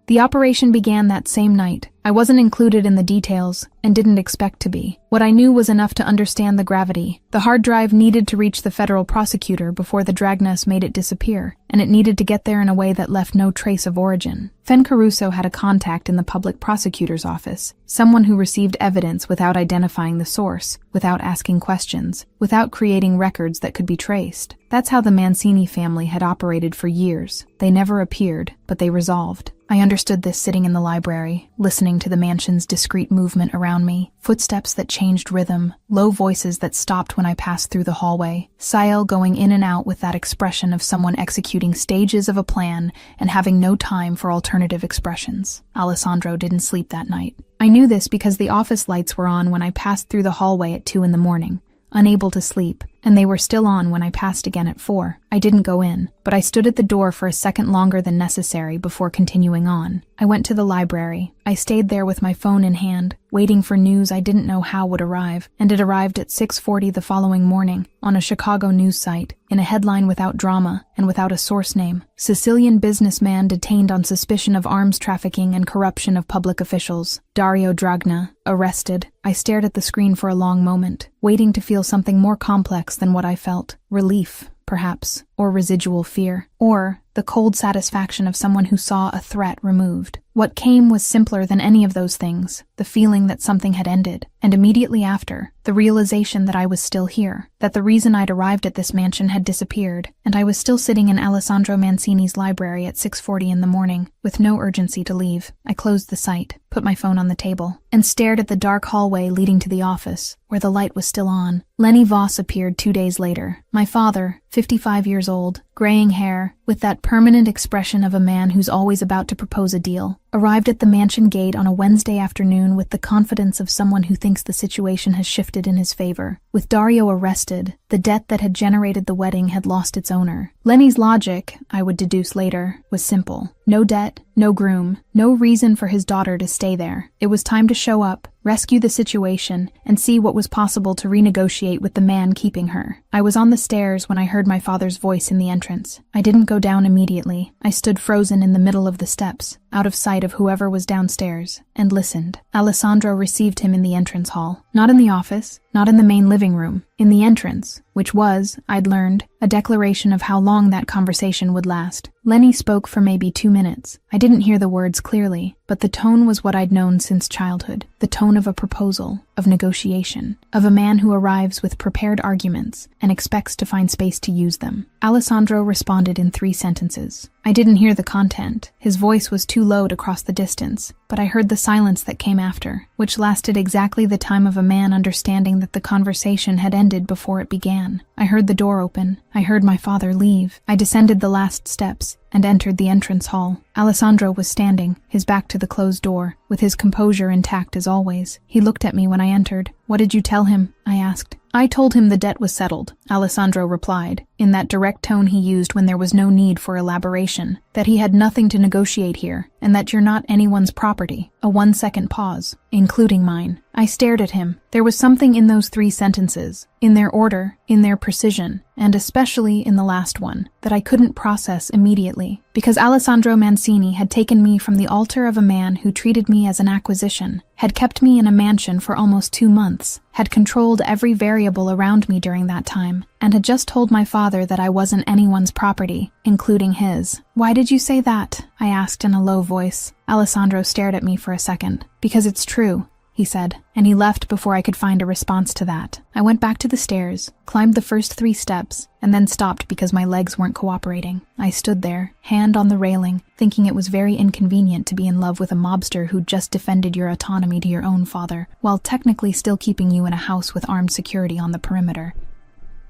The operation began that same night. I wasn't included in the details, and didn't expect to be. What I knew was enough to understand the gravity. The hard drive needed to reach the federal prosecutor before the Dragnus made it disappear, and it needed to get there in a way that left no trace of origin. Fen Caruso had a contact in the public prosecutor's office, someone who received evidence without identifying the source, without asking questions, without creating records that could be traced. That's how the Mancini family had operated for years. They never appeared, but they resolved. I understood this sitting in the library, listening to the mansion's discreet movement around me, footsteps that changed rhythm, low voices that stopped when I passed through the hallway, Sael going in and out with that expression of someone executing stages of a plan and having no time for alternative expressions. Alessandro didn't sleep that night. I knew this because the office lights were on when I passed through the hallway at 2 a.m, unable to sleep, and they were still on when I passed again at 4. I didn't go in, but I stood at the door for a second longer than necessary before continuing on. I went to the library. I stayed there with my phone in hand, waiting for news I didn't know how would arrive, and it arrived at 6:40 the following morning, on a Chicago news site, in a headline without drama and without a source name. Sicilian businessman detained on suspicion of arms trafficking and corruption of public officials. Dario Dragna, arrested. I stared at the screen for a long moment, waiting to feel something more complex than what I felt. Relief, perhaps, or residual fear, or the cold satisfaction of someone who saw a threat removed. What came was simpler than any of those things, the feeling that something had ended, and immediately after, the realization that I was still here, that the reason I'd arrived at this mansion had disappeared, and I was still sitting in Alessandro Mancini's library at 6:40 in the morning, with no urgency to leave. I closed the site, put my phone on the table, and stared at the dark hallway leading to the office, where the light was still on. Lenny Voss appeared 2 days later. My father, 55 years old, graying hair, with that permanent expression of a man who's always about to propose a deal, arrived at the mansion gate on a Wednesday afternoon with the confidence of someone who thinks the situation has shifted in his favor. With Dario arrested, the debt that had generated the wedding had lost its owner. Lenny's logic, I would deduce later, was simple. No debt, no groom, no reason for his daughter to stay there. It was time to show up, rescue the situation, and see what was possible to renegotiate with the man keeping her. I was on the stairs when I heard my father's voice in the entrance. I didn't go down immediately. I stood frozen in the middle of the steps, out of sight of whoever was downstairs, and listened. Alessandro received him in the entrance hall. Not in the office, not in the main living room, in the entrance, which was, I'd learned, a declaration of how long that conversation would last. Lenny spoke for maybe 2 minutes. I didn't hear the words clearly, but the tone was what I'd known since childhood. The tone of a proposal, of negotiation, of a man who arrives with prepared arguments and expects to find space to use them. Alessandro responded in 3 sentences. I didn't hear the content. His voice was too low to cross the distance, but I heard the silence that came after, which lasted exactly the time of a man understanding that the conversation had ended before it began. I heard the door open. I heard my father leave. I descended the last steps and entered the entrance hall. Alessandro was standing, his back to the closed door, with his composure intact as always. He looked at me when I entered. "What did you tell him?" I asked. "I told him the debt was settled," Alessandro replied, in that direct tone he used when there was no need for elaboration, "that he had nothing to negotiate here, and that you're not anyone's property." A 1-second pause, including mine. I stared at him. There was something in those 3 sentences, in their order, in their precision, and especially in the last one, that I couldn't process immediately, because Alessandro Mancini had taken me from the altar of a man who treated me as an acquisition, had kept me in a mansion for almost 2 months, had controlled every variable around me during that time, and had just told my father that I wasn't anyone's property, including his. "Why did you say that?" I asked in a low voice. Alessandro stared at me for a second. "Because it's true," he said, and he left before I could find a response to that. I went back to the stairs, climbed the first 3 steps, and then stopped because my legs weren't cooperating. I stood there, hand on the railing, thinking it was very inconvenient to be in love with a mobster who'd just defended your autonomy to your own father, while technically still keeping you in a house with armed security on the perimeter.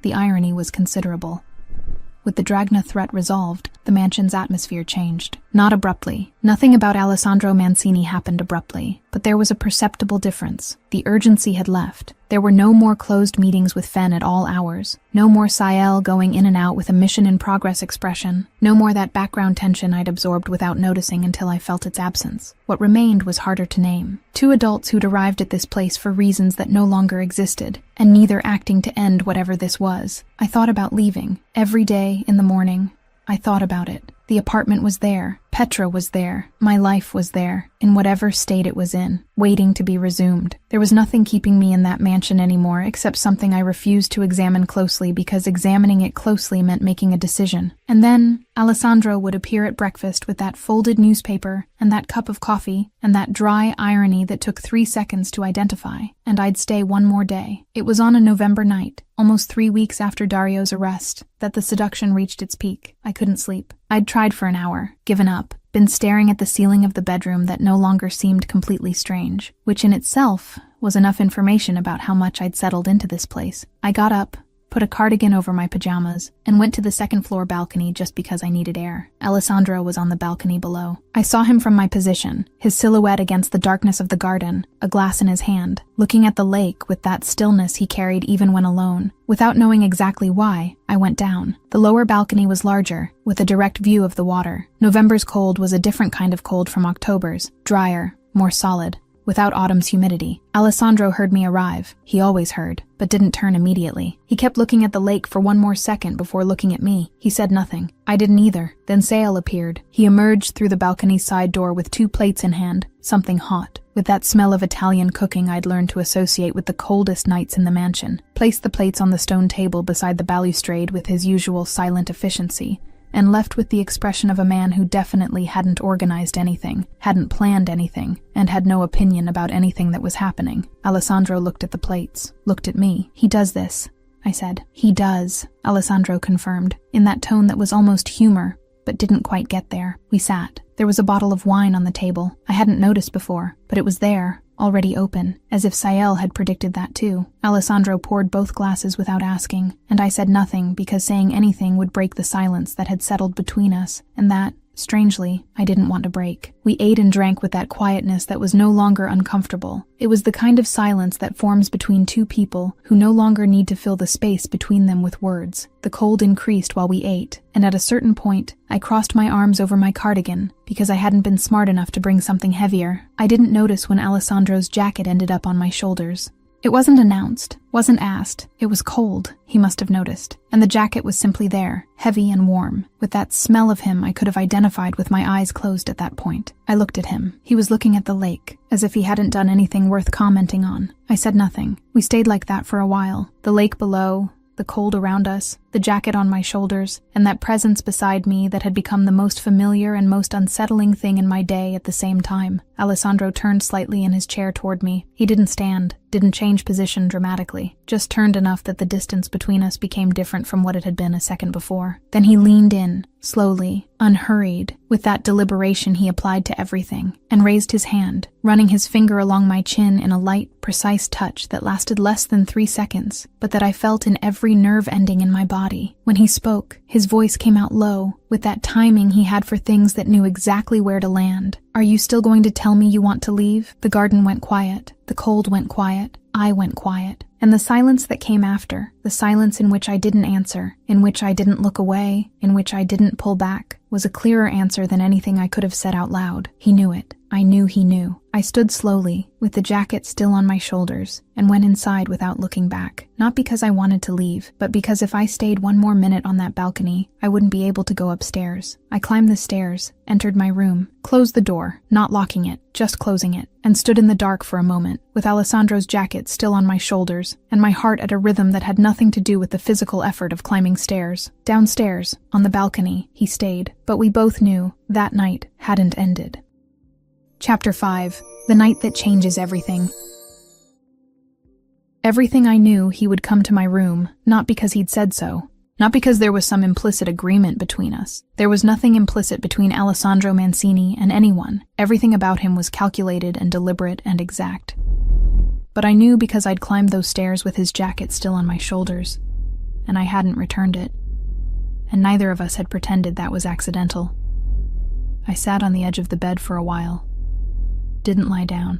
The irony was considerable. With the Dragna threat resolved, the mansion's atmosphere changed. Not abruptly. Nothing about Alessandro Mancini happened abruptly, but there was a perceptible difference. The urgency had left. There were no more closed meetings with Fen at all hours. No more Sael going in and out with a mission-in-progress expression. No more that background tension I'd absorbed without noticing until I felt its absence. What remained was harder to name. 2 adults who'd arrived at this place for reasons that no longer existed, and neither acting to end whatever this was. I thought about leaving. Every day, in the morning, I thought about it. The apartment was there. Petra was there. My life was there, in whatever state it was in, waiting to be resumed. There was nothing keeping me in that mansion anymore except something I refused to examine closely because examining it closely meant making a decision. And then Alessandro would appear at breakfast with that folded newspaper and that cup of coffee and that dry irony that took 3 seconds to identify, and I'd stay 1 more day. It was on a November night, almost 3 weeks after Dario's arrest, that the seduction reached its peak. I couldn't sleep. I'd tried for an hour, given up, been staring at the ceiling of the bedroom that no longer seemed completely strange, which in itself was enough information about how much I'd settled into this place. I got up, put a cardigan over my pajamas, and went to the second-floor balcony just because I needed air. Alessandro was on the balcony below. I saw him from my position, his silhouette against the darkness of the garden, a glass in his hand, looking at the lake with that stillness he carried even when alone. Without knowing exactly why, I went down. The lower balcony was larger, with a direct view of the water. November's cold was a different kind of cold from October's, drier, more solid, without autumn's humidity. Alessandro heard me arrive. He always heard, but didn't turn immediately. He kept looking at the lake for one more second before looking at me. He said nothing. I didn't either. Then Sale appeared. He emerged through the balcony's side door with 2 plates in hand, something hot, with that smell of Italian cooking I'd learned to associate with the coldest nights in the mansion, placed the plates on the stone table beside the balustrade with his usual silent efficiency, and left with the expression of a man who definitely hadn't organized anything, hadn't planned anything, and had no opinion about anything that was happening. Alessandro looked at the plates, looked at me. "He does this," I said. "He does," Alessandro confirmed, in that tone that was almost humor, but didn't quite get there. We sat. There was a bottle of wine on the table. I hadn't noticed before, but it was there, already open, as if Sael had predicted that too. Alessandro poured both glasses without asking, and I said nothing because saying anything would break the silence that had settled between us, and that, strangely, I didn't want to break. We ate and drank with that quietness that was no longer uncomfortable. It was the kind of silence that forms between two people who no longer need to fill the space between them with words. The cold increased while we ate, and at a certain point, I crossed my arms over my cardigan because I hadn't been smart enough to bring something heavier. I didn't notice when Alessandro's jacket ended up on my shoulders. It wasn't announced, wasn't asked. It was cold, he must have noticed, and the jacket was simply there, heavy and warm, with that smell of him I could have identified with my eyes closed at that point. I looked at him. He was looking at the lake, as if he hadn't done anything worth commenting on. I said nothing. We stayed like that for a while. The lake below, the cold around us, the jacket on my shoulders, and that presence beside me that had become the most familiar and most unsettling thing in my day at the same time. Alessandro turned slightly in his chair toward me. He didn't stand, didn't change position dramatically, just turned enough that the distance between us became different from what it had been a second before. Then he leaned in, slowly, unhurried, with that deliberation he applied to everything, and raised his hand, running his finger along my chin in a light, precise touch that lasted less than 3 seconds, but that I felt in every nerve ending in my body. When he spoke, his voice came out low, with that timing he had for things that knew exactly where to land. "Are you still going to tell me you want to leave?" The garden went quiet. The cold went quiet. I went quiet. And the silence that came after, the silence in which I didn't answer, in which I didn't look away, in which I didn't pull back, was a clearer answer than anything I could have said out loud. He knew it. I knew he knew. I stood slowly, with the jacket still on my shoulders, and went inside without looking back. Not because I wanted to leave, but because if I stayed one more minute on that balcony, I wouldn't be able to go upstairs. I climbed the stairs, entered my room, closed the door, not locking it, just closing it, and stood in the dark for a moment, with Alessandro's jacket still on my shoulders, and my heart at a rhythm that had nothing to do with the physical effort of climbing stairs. Downstairs, on the balcony, he stayed, but we both knew that night hadn't ended. Chapter 5. The Night That Changes Everything. Everything I knew, he would come to my room, not because he'd said so, not because there was some implicit agreement between us. There was nothing implicit between Alessandro Mancini and anyone. Everything about him was calculated and deliberate and exact. But I knew because I'd climbed those stairs with his jacket still on my shoulders, and I hadn't returned it. And neither of us had pretended that was accidental. I sat on the edge of the bed for a while. Didn't lie down.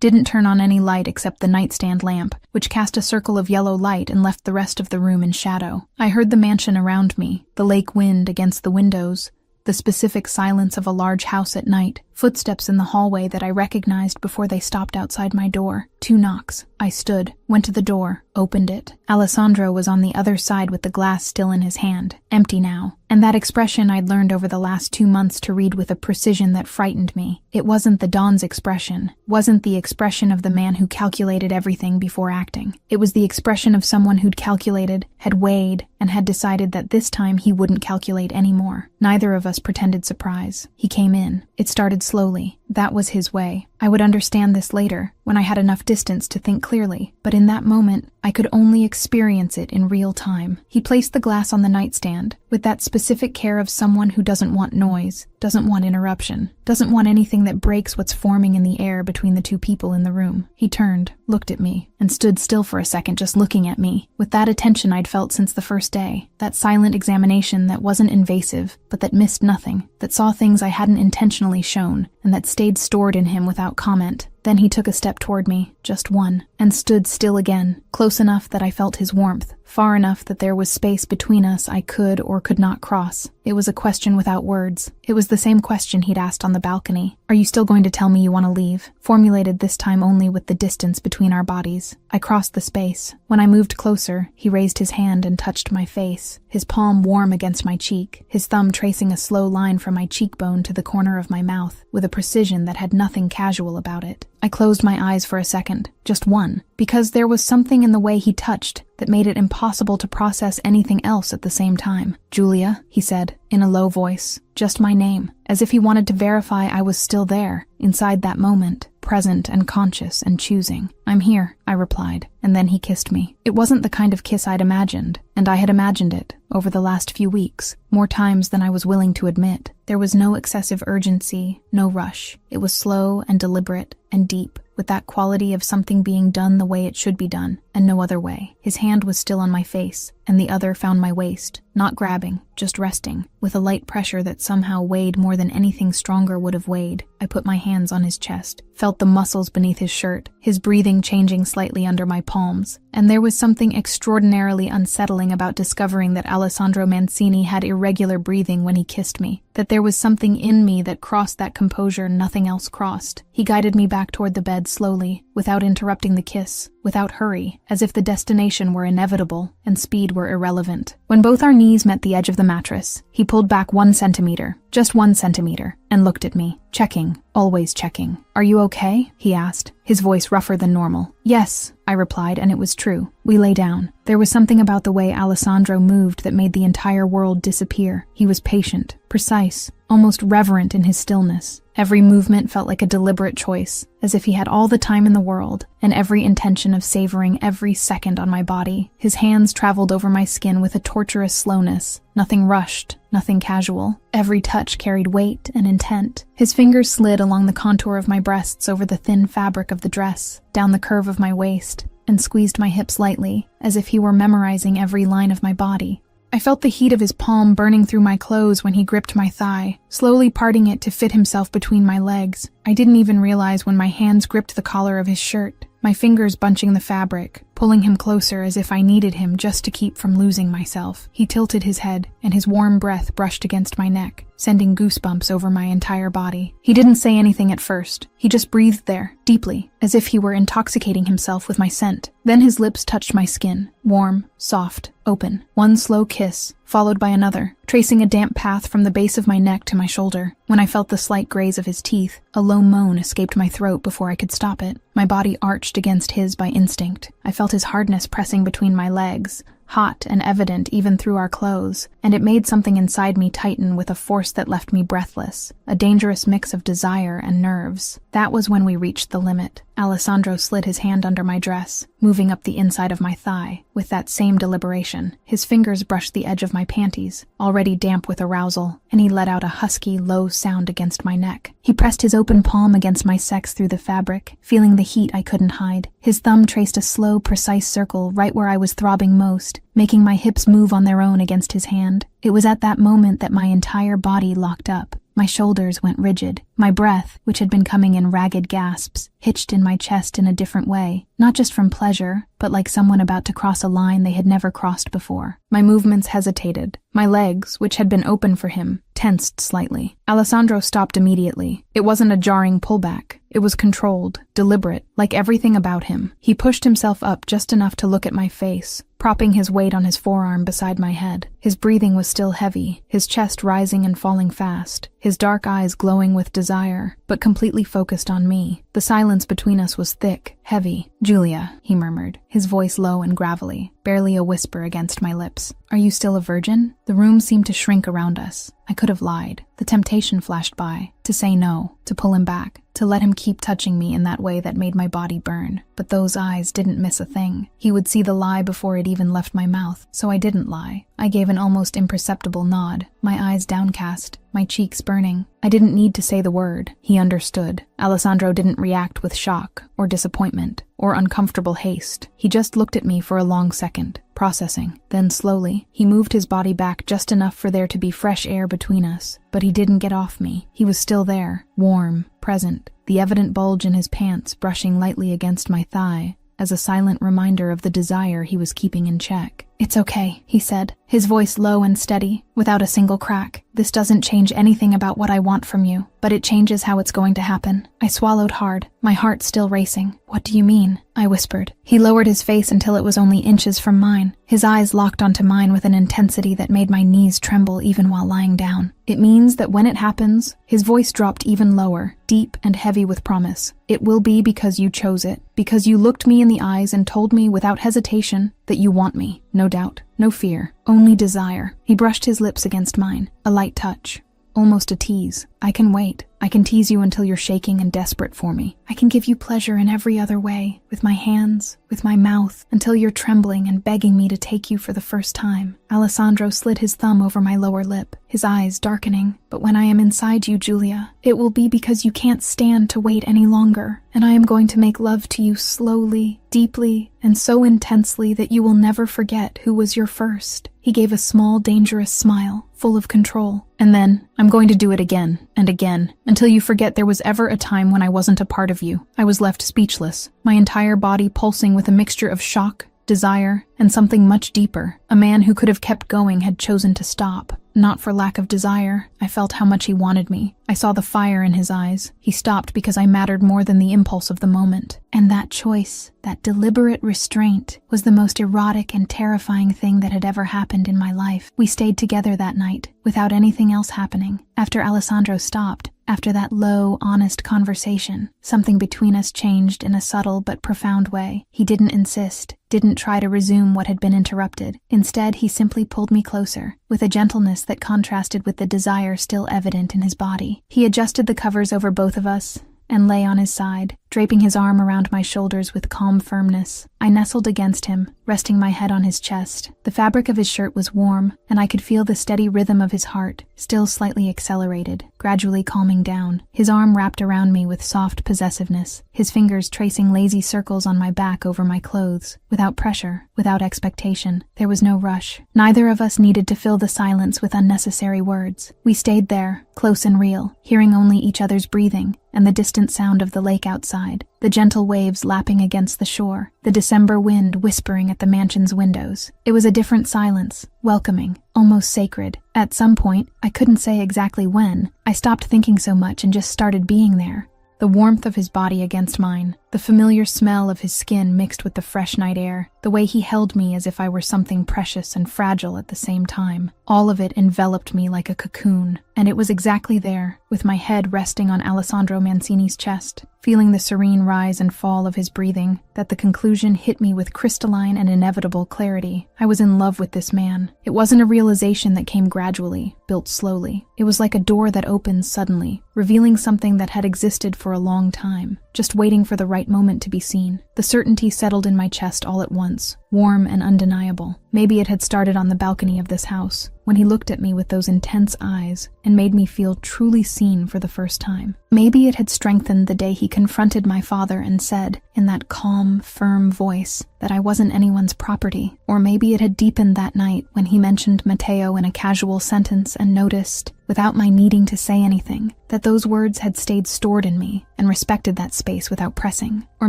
Didn't turn on any light except the nightstand lamp, which cast a circle of yellow light and left the rest of the room in shadow. I heard the mansion around me, the lake wind against the windows, the specific silence of a large house at night, footsteps in the hallway that I recognized before they stopped outside my door. 2 knocks. I stood, went to the door, opened it. Alessandro was on the other side with the glass still in his hand, empty now. And that expression I'd learned over the last 2 months to read with a precision that frightened me. It wasn't the Don's expression, wasn't the expression of the man who calculated everything before acting. It was the expression of someone who'd calculated, had weighed, and had decided that this time he wouldn't calculate anymore. Neither of us pretended surprise. He came in. It started slowly, That was his way. I would understand this later, when I had enough distance to think clearly, but in that moment, I could only experience it in real time. He placed the glass on the nightstand, with that specific care of someone who doesn't want noise, doesn't want interruption, doesn't want anything that breaks what's forming in the air between the two people in the room. He turned, looked at me, and stood still for a second just looking at me, with that attention I'd felt since the first day, that silent examination that wasn't invasive, but that missed nothing, that saw things I hadn't intentionally shown, and that stayed stored in him without comment. Then he took a step toward me, just one, and stood still again, close enough that I felt his warmth, far enough that there was space between us I could or could not cross. It was a question without words. It was the same question he'd asked on the balcony. "Are you still going to tell me you want to leave?" Formulated this time only with the distance between our bodies. I crossed the space. When I moved closer, he raised his hand and touched my face, his palm warm against my cheek, his thumb tracing a slow line from my cheekbone to the corner of my mouth, with a precision that had nothing casual about it. I closed my eyes for a second, just one, because there was something in the way he touched that made it impossible to process anything else at the same time. "Julia," he said, in a low voice, just my name, as if he wanted to verify I was still there, inside that moment, present and conscious and choosing. "I'm here," I replied, and then he kissed me. It wasn't the kind of kiss I'd imagined, and I had imagined it, over the last few weeks, more times than I was willing to admit. There was no excessive urgency, no rush. It was slow and deliberate and deep, with that quality of something being done the way it should be done, and no other way. His hand was still on my face, and the other found my waist, not grabbing, just resting, with a light pressure that somehow weighed more than anything stronger would have weighed. I put my hands on his chest, felt the muscles beneath his shirt, his breathing changing slightly under my palms, and there was something extraordinarily unsettling about discovering that Alessandro Mancini had irregular breathing when he kissed me, that there was something in me that crossed that composure nothing else crossed. He guided me back toward the bed slowly, without interrupting the kiss, without hurry, as if the destination were inevitable and speed were irrelevant. When both our knees met the edge of the mattress, he pulled back 1 centimeter, just 1 centimeter, and looked at me, checking, always checking. "Are you okay?" he asked, his voice rougher than normal. "Yes," I replied, and it was true. We lay down. There was something about the way Alessandro moved that made the entire world disappear. He was patient, precise, almost reverent in his stillness. Every movement felt like a deliberate choice, as if he had all the time in the world, and every intention of savoring every second on my body. His hands traveled over my skin with a torturous slowness, nothing rushed, nothing casual. Every touch carried weight and intent. His fingers slid along the contour of my breasts over the thin fabric of the dress, down the curve of my waist, and squeezed my hips lightly, as if he were memorizing every line of my body. I felt the heat of his palm burning through my clothes when he gripped my thigh, slowly parting it to fit himself between my legs. I didn't even realize when my hands gripped the collar of his shirt, my fingers bunching the fabric, pulling him closer as if I needed him just to keep from losing myself. He tilted his head, and his warm breath brushed against my neck, sending goosebumps over my entire body. He didn't say anything at first. He just breathed there, deeply, as if he were intoxicating himself with my scent. Then his lips touched my skin, warm, soft, open. One slow kiss, followed by another, tracing a damp path from the base of my neck to my shoulder. When I felt the slight graze of his teeth, a low moan escaped my throat before I could stop it. My body arched against his by instinct. I felt his hardness pressing between my legs, hot and evident even through our clothes, and it made something inside me tighten with a force that left me breathless, a dangerous mix of desire and nerves. That was when we reached the limit. Alessandro slid his hand under my dress, moving up the inside of my thigh, with that same deliberation. His fingers brushed the edge of my panties, already damp with arousal, and he let out a husky, low sound against my neck. He pressed his open palm against my sex through the fabric, feeling the heat I couldn't hide. His thumb traced a slow, precise circle right where I was throbbing most, making my hips move on their own against his hand. It was at that moment that my entire body locked up. My shoulders went rigid. My breath, which had been coming in ragged gasps, hitched in my chest in a different way, not just from pleasure, but like someone about to cross a line they had never crossed before. My movements hesitated. My legs, which had been open for him, tensed slightly. Alessandro stopped immediately. It wasn't a jarring pullback. It was controlled, deliberate, like everything about him. He pushed himself up just enough to look at my face, propping his weight on his forearm beside my head. His breathing was still heavy, his chest rising and falling fast, his dark eyes glowing with desire, but completely focused on me. The silence between us was thick, heavy. "Julia," he murmured, his voice low and gravelly, barely a whisper against my lips. "Are you still a virgin?" The room seemed to shrink around us. I could have lied. The temptation flashed by, to say no, to pull him back, to let him keep touching me in that way that made my body burn. But those eyes didn't miss a thing. He would see the lie before it even left my mouth, so I didn't lie. I gave an almost imperceptible nod, my eyes downcast, my cheeks burning. I didn't need to say the word. He understood. Alessandro didn't react with shock, or disappointment, or uncomfortable haste. He just looked at me for a long second, processing. Then slowly, he moved his body back just enough for there to be fresh air between us. But he didn't get off me. He was still there, warm, present, the evident bulge in his pants brushing lightly against my thigh, as a silent reminder of the desire he was keeping in check. "It's okay," he said, his voice low and steady, without a single crack. "This doesn't change anything about what I want from you, but it changes how it's going to happen." I swallowed hard, my heart still racing. "What do you mean?" I whispered. He lowered his face until it was only inches from mine. His eyes locked onto mine with an intensity that made my knees tremble even while lying down. "It means that when it happens," his voice dropped even lower, deep and heavy with promise, "it will be because you chose it, because you looked me in the eyes and told me without hesitation that you want me. No doubt, no fear, only desire." He brushed his lips against mine, a light touch, almost a tease. "I can wait. I can tease you until you're shaking and desperate for me. I can give you pleasure in every other way, with my hands, with my mouth, until you're trembling and begging me to take you for the first time." Alessandro slid his thumb over my lower lip, his eyes darkening. "But when I am inside you, Julia, it will be because you can't stand to wait any longer, and I am going to make love to you slowly, deeply, and so intensely that you will never forget who was your first." He gave a small, dangerous smile, full of control. "And then, I'm going to do it again, and again, until you forget there was ever a time when I wasn't a part of you." I was left speechless, my entire body pulsing with a mixture of shock, desire, and something much deeper. A man who could have kept going had chosen to stop. Not for lack of desire. I felt how much he wanted me. I saw the fire in his eyes. He stopped because I mattered more than the impulse of the moment. And that choice, that deliberate restraint, was the most erotic and terrifying thing that had ever happened in my life. We stayed together that night, without anything else happening. After Alessandro stopped, after that low, honest conversation, something between us changed in a subtle but profound way. He didn't insist, didn't try to resume what had been interrupted. Instead, he simply pulled me closer, with a gentleness that contrasted with the desire still evident in his body. He adjusted the covers over both of us and lay on his side, draping his arm around my shoulders with calm firmness. I nestled against him, resting my head on his chest. The fabric of his shirt was warm, and I could feel the steady rhythm of his heart, still slightly accelerated, gradually calming down. His arm wrapped around me with soft possessiveness, his fingers tracing lazy circles on my back over my clothes, without pressure, without expectation. There was no rush. Neither of us needed to fill the silence with unnecessary words. We stayed there, close and real, hearing only each other's breathing, and the distant sound of the lake outside, the gentle waves lapping against the shore, the December wind whispering at the mansion's windows. It was a different silence, welcoming, almost sacred. At some point, I couldn't say exactly when, I stopped thinking so much and just started being there. The warmth of his body against mine, the familiar smell of his skin mixed with the fresh night air, the way he held me as if I were something precious and fragile at the same time. All of it enveloped me like a cocoon, and it was exactly there, with my head resting on Alessandro Mancini's chest, feeling the serene rise and fall of his breathing, that the conclusion hit me with crystalline and inevitable clarity. I was in love with this man. It wasn't a realization that came gradually, built slowly. It was like a door that opens suddenly, revealing something that had existed for a long time, just waiting for the right moment to be seen. The certainty settled in my chest all at once, warm and undeniable. Maybe it had started on the balcony of this house, when he looked at me with those intense eyes and made me feel truly seen for the first time. Maybe it had strengthened the day he confronted my father and said, in that calm, firm voice, that I wasn't anyone's property. Or maybe it had deepened that night when he mentioned Matteo in a casual sentence and noticed, without my needing to say anything, that those words had stayed stored in me and respected that space without pressing. Or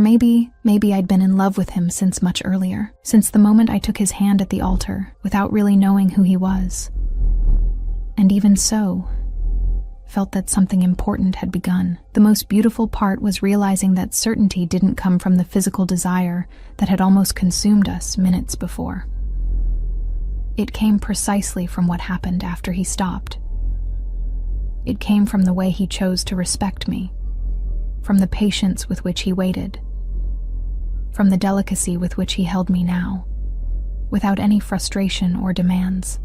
maybe I'd been in love with him since much earlier, since the moment I took his hand at the altar, without really knowing who he was. And even so, felt that something important had begun. The most beautiful part was realizing that certainty didn't come from the physical desire that had almost consumed us minutes before. It came precisely from what happened after he stopped. It came from the way he chose to respect me, from the patience with which he waited, from the delicacy with which he held me now, without any frustration or demands.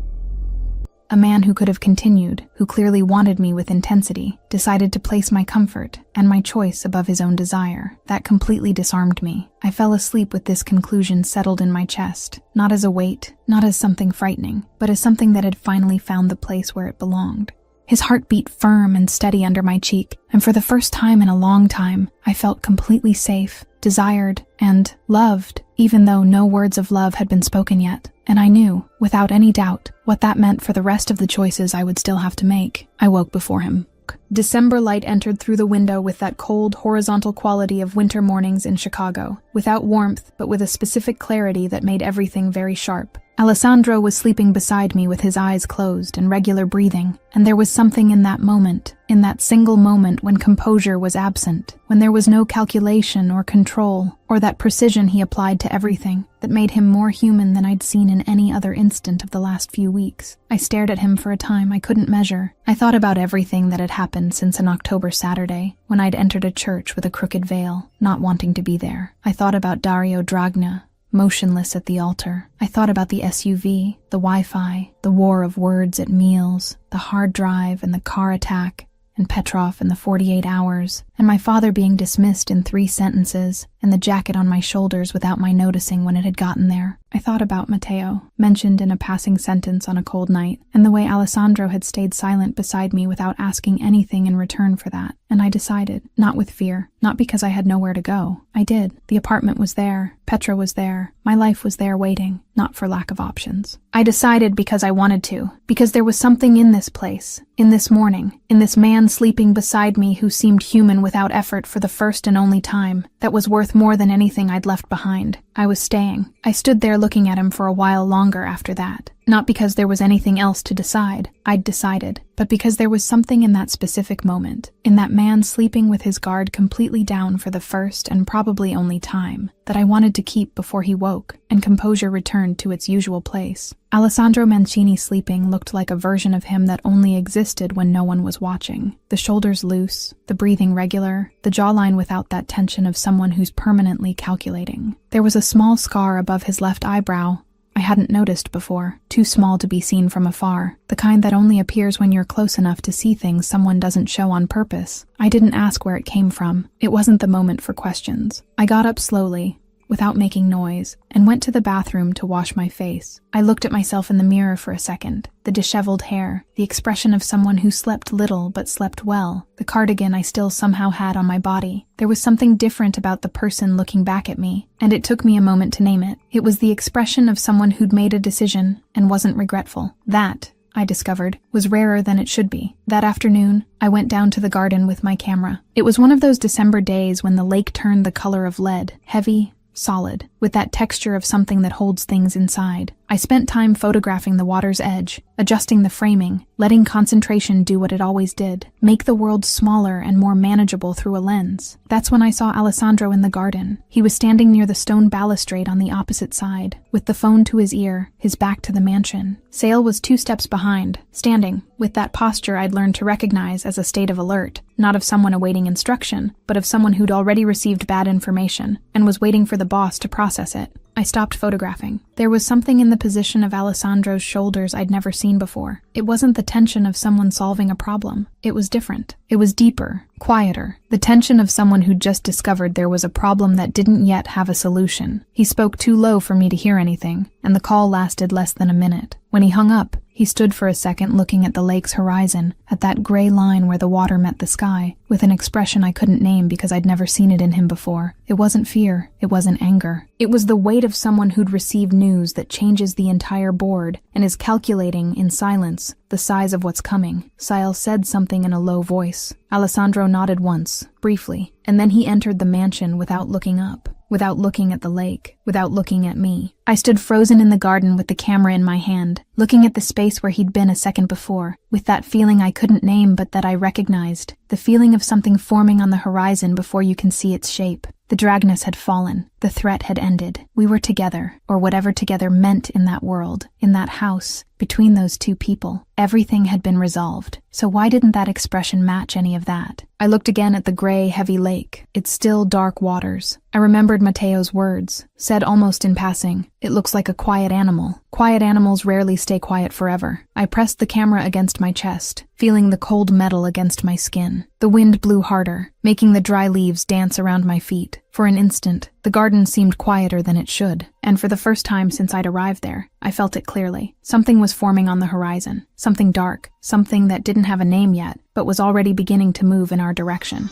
A man who could have continued, who clearly wanted me with intensity, decided to place my comfort and my choice above his own desire. That completely disarmed me. I fell asleep with this conclusion settled in my chest, not as a weight, not as something frightening, but as something that had finally found the place where it belonged. His heart beat firm and steady under my cheek, and for the first time in a long time, I felt completely safe, desired, and loved, even though no words of love had been spoken yet. And I knew, without any doubt, what that meant for the rest of the choices I would still have to make. I woke before him. December light entered through the window with that cold, horizontal quality of winter mornings in Chicago, without warmth, but with a specific clarity that made everything very sharp. Alessandro was sleeping beside me with his eyes closed and regular breathing, and there was something in that moment, in that single moment when composure was absent, when there was no calculation or control, or that precision he applied to everything, that made him more human than I'd seen in any other instant of the last few weeks. I stared at him for a time I couldn't measure. I thought about everything that had happened since an October Saturday, when I'd entered a church with a crooked veil, not wanting to be there. I thought about Dario Dragna, motionless at the altar. I thought about the SUV, the Wi-Fi, the war of words at meals, the hard drive and the car attack, and Petrov and the 48 hours, and my father being dismissed in 3 sentences, and the jacket on my shoulders without my noticing when it had gotten there. I thought about Matteo, mentioned in a passing sentence on a cold night, and the way Alessandro had stayed silent beside me without asking anything in return for that. And I decided, not with fear, not because I had nowhere to go. I did. The apartment was there. Petra was there. My life was there waiting, not for lack of options. I decided because I wanted to, because there was something in this place, in this morning, in this man sleeping beside me who seemed human without effort for the first and only time, that was worth more than anything I'd left behind. I was staying. I stood there looking at him for a while longer after that. Not because there was anything else to decide, I'd decided, but because there was something in that specific moment, in that man sleeping with his guard completely down for the first and probably only time, that I wanted to keep before he woke, and composure returned to its usual place. Alessandro Mancini sleeping looked like a version of him that only existed when no one was watching. The shoulders loose, the breathing regular, the jawline without that tension of someone who's permanently calculating. There was a small scar above his left eyebrow I hadn't noticed before, too small to be seen from afar, the kind that only appears when you're close enough to see things someone doesn't show on purpose. I didn't ask where it came from. It wasn't the moment for questions. I got up slowly, without making noise, and went to the bathroom to wash my face. I looked at myself in the mirror for a second. The disheveled hair, the expression of someone who slept little but slept well, the cardigan I still somehow had on my body. There was something different about the person looking back at me, and it took me a moment to name it. It was the expression of someone who'd made a decision and wasn't regretful. That, I discovered, was rarer than it should be. That afternoon, I went down to the garden with my camera. It was one of those December days when the lake turned the color of lead, heavy, solid, with that texture of something that holds things inside. I spent time photographing the water's edge, adjusting the framing, letting concentration do what it always did, make the world smaller and more manageable through a lens. That's when I saw Alessandro in the garden. He was standing near the stone balustrade on the opposite side, with the phone to his ear, his back to the mansion. Sale was 2 steps behind, standing, with that posture I'd learned to recognize as a state of alert, not of someone awaiting instruction, but of someone who'd already received bad information, and was waiting for the boss to process it. I stopped photographing. There was something in the position of Alessandro's shoulders I'd never seen before. It wasn't the tension of someone solving a problem. It was different. It was deeper, quieter. The tension of someone who'd just discovered there was a problem that didn't yet have a solution. He spoke too low for me to hear anything, and the call lasted less than a minute. When he hung up, he stood for a second looking at the lake's horizon, at that gray line where the water met the sky, with an expression I couldn't name because I'd never seen it in him before. It wasn't fear. It wasn't anger. It was the weight of someone who'd received news that changes the entire board and is calculating, in silence, the size of what's coming. Sile said something in a low voice. Alessandro nodded once, briefly, and then he entered the mansion without looking up, without looking at the lake, without looking at me. I stood frozen in the garden with the camera in my hand, looking at the space where he'd been a second before, with that feeling I couldn't name but that I recognized, the feeling of something forming on the horizon before you can see its shape. The Dragnus had fallen. The threat had ended. We were together, or whatever together meant in that world, in that house, between those two people. Everything had been resolved. So why didn't that expression match any of that? I looked again at the gray, heavy lake, its still, dark waters. I remembered Mateo's words, said almost in passing, "It looks like a quiet animal. Quiet animals rarely stay quiet forever." I pressed the camera against my chest, feeling the cold metal against my skin. The wind blew harder, making the dry leaves dance around my feet. For an instant, the garden seemed quieter than it should, and for the first time since I'd arrived there, I felt it clearly. Something was forming on the horizon, something dark, something that didn't have a name yet, but was already beginning to move in our direction.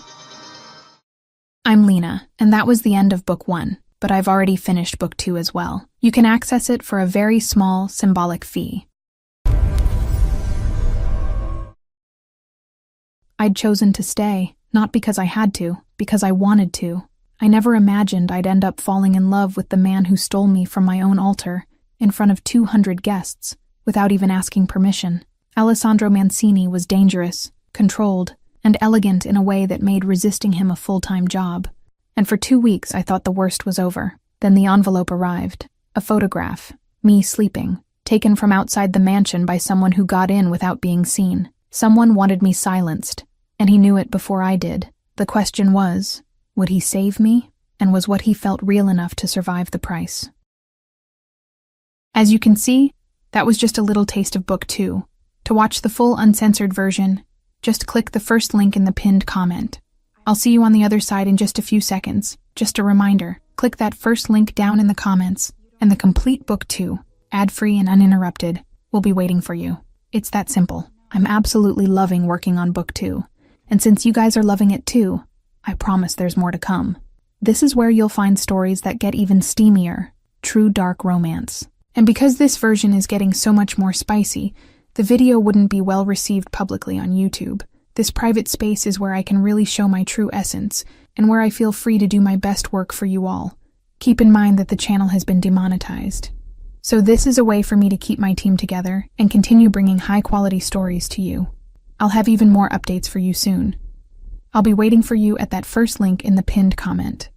I'm Lena, and that was the end of Book 1, but I've already finished Book 2 as well. You can access it for a very small, symbolic fee. I'd chosen to stay, not because I had to, because I wanted to. I never imagined I'd end up falling in love with the man who stole me from my own altar, in front of 200 guests, without even asking permission. Alessandro Mancini was dangerous, controlled, and elegant in a way that made resisting him a full-time job. And for 2 weeks I thought the worst was over. Then the envelope arrived. A photograph, me sleeping, taken from outside the mansion by someone who got in without being seen. Someone wanted me silenced, and he knew it before I did. The question was, would he save me? And was what he felt real enough to survive the price? As you can see, that was just a little taste of Book 2. To watch the full uncensored version, just click the first link in the pinned comment. I'll see you on the other side in just a few seconds. Just a reminder, click that first link down in the comments, and the complete Book 2, ad-free and uninterrupted, will be waiting for you. It's that simple. I'm absolutely loving working on Book 2, and since you guys are loving it too, I promise there's more to come. This is where you'll find stories that get even steamier, true dark romance. And because this version is getting so much more spicy, the video wouldn't be well received publicly on YouTube. This private space is where I can really show my true essence, and where I feel free to do my best work for you all. Keep in mind that the channel has been demonetized. So this is a way for me to keep my team together and continue bringing high-quality stories to you. I'll have even more updates for you soon. I'll be waiting for you at that first link in the pinned comment.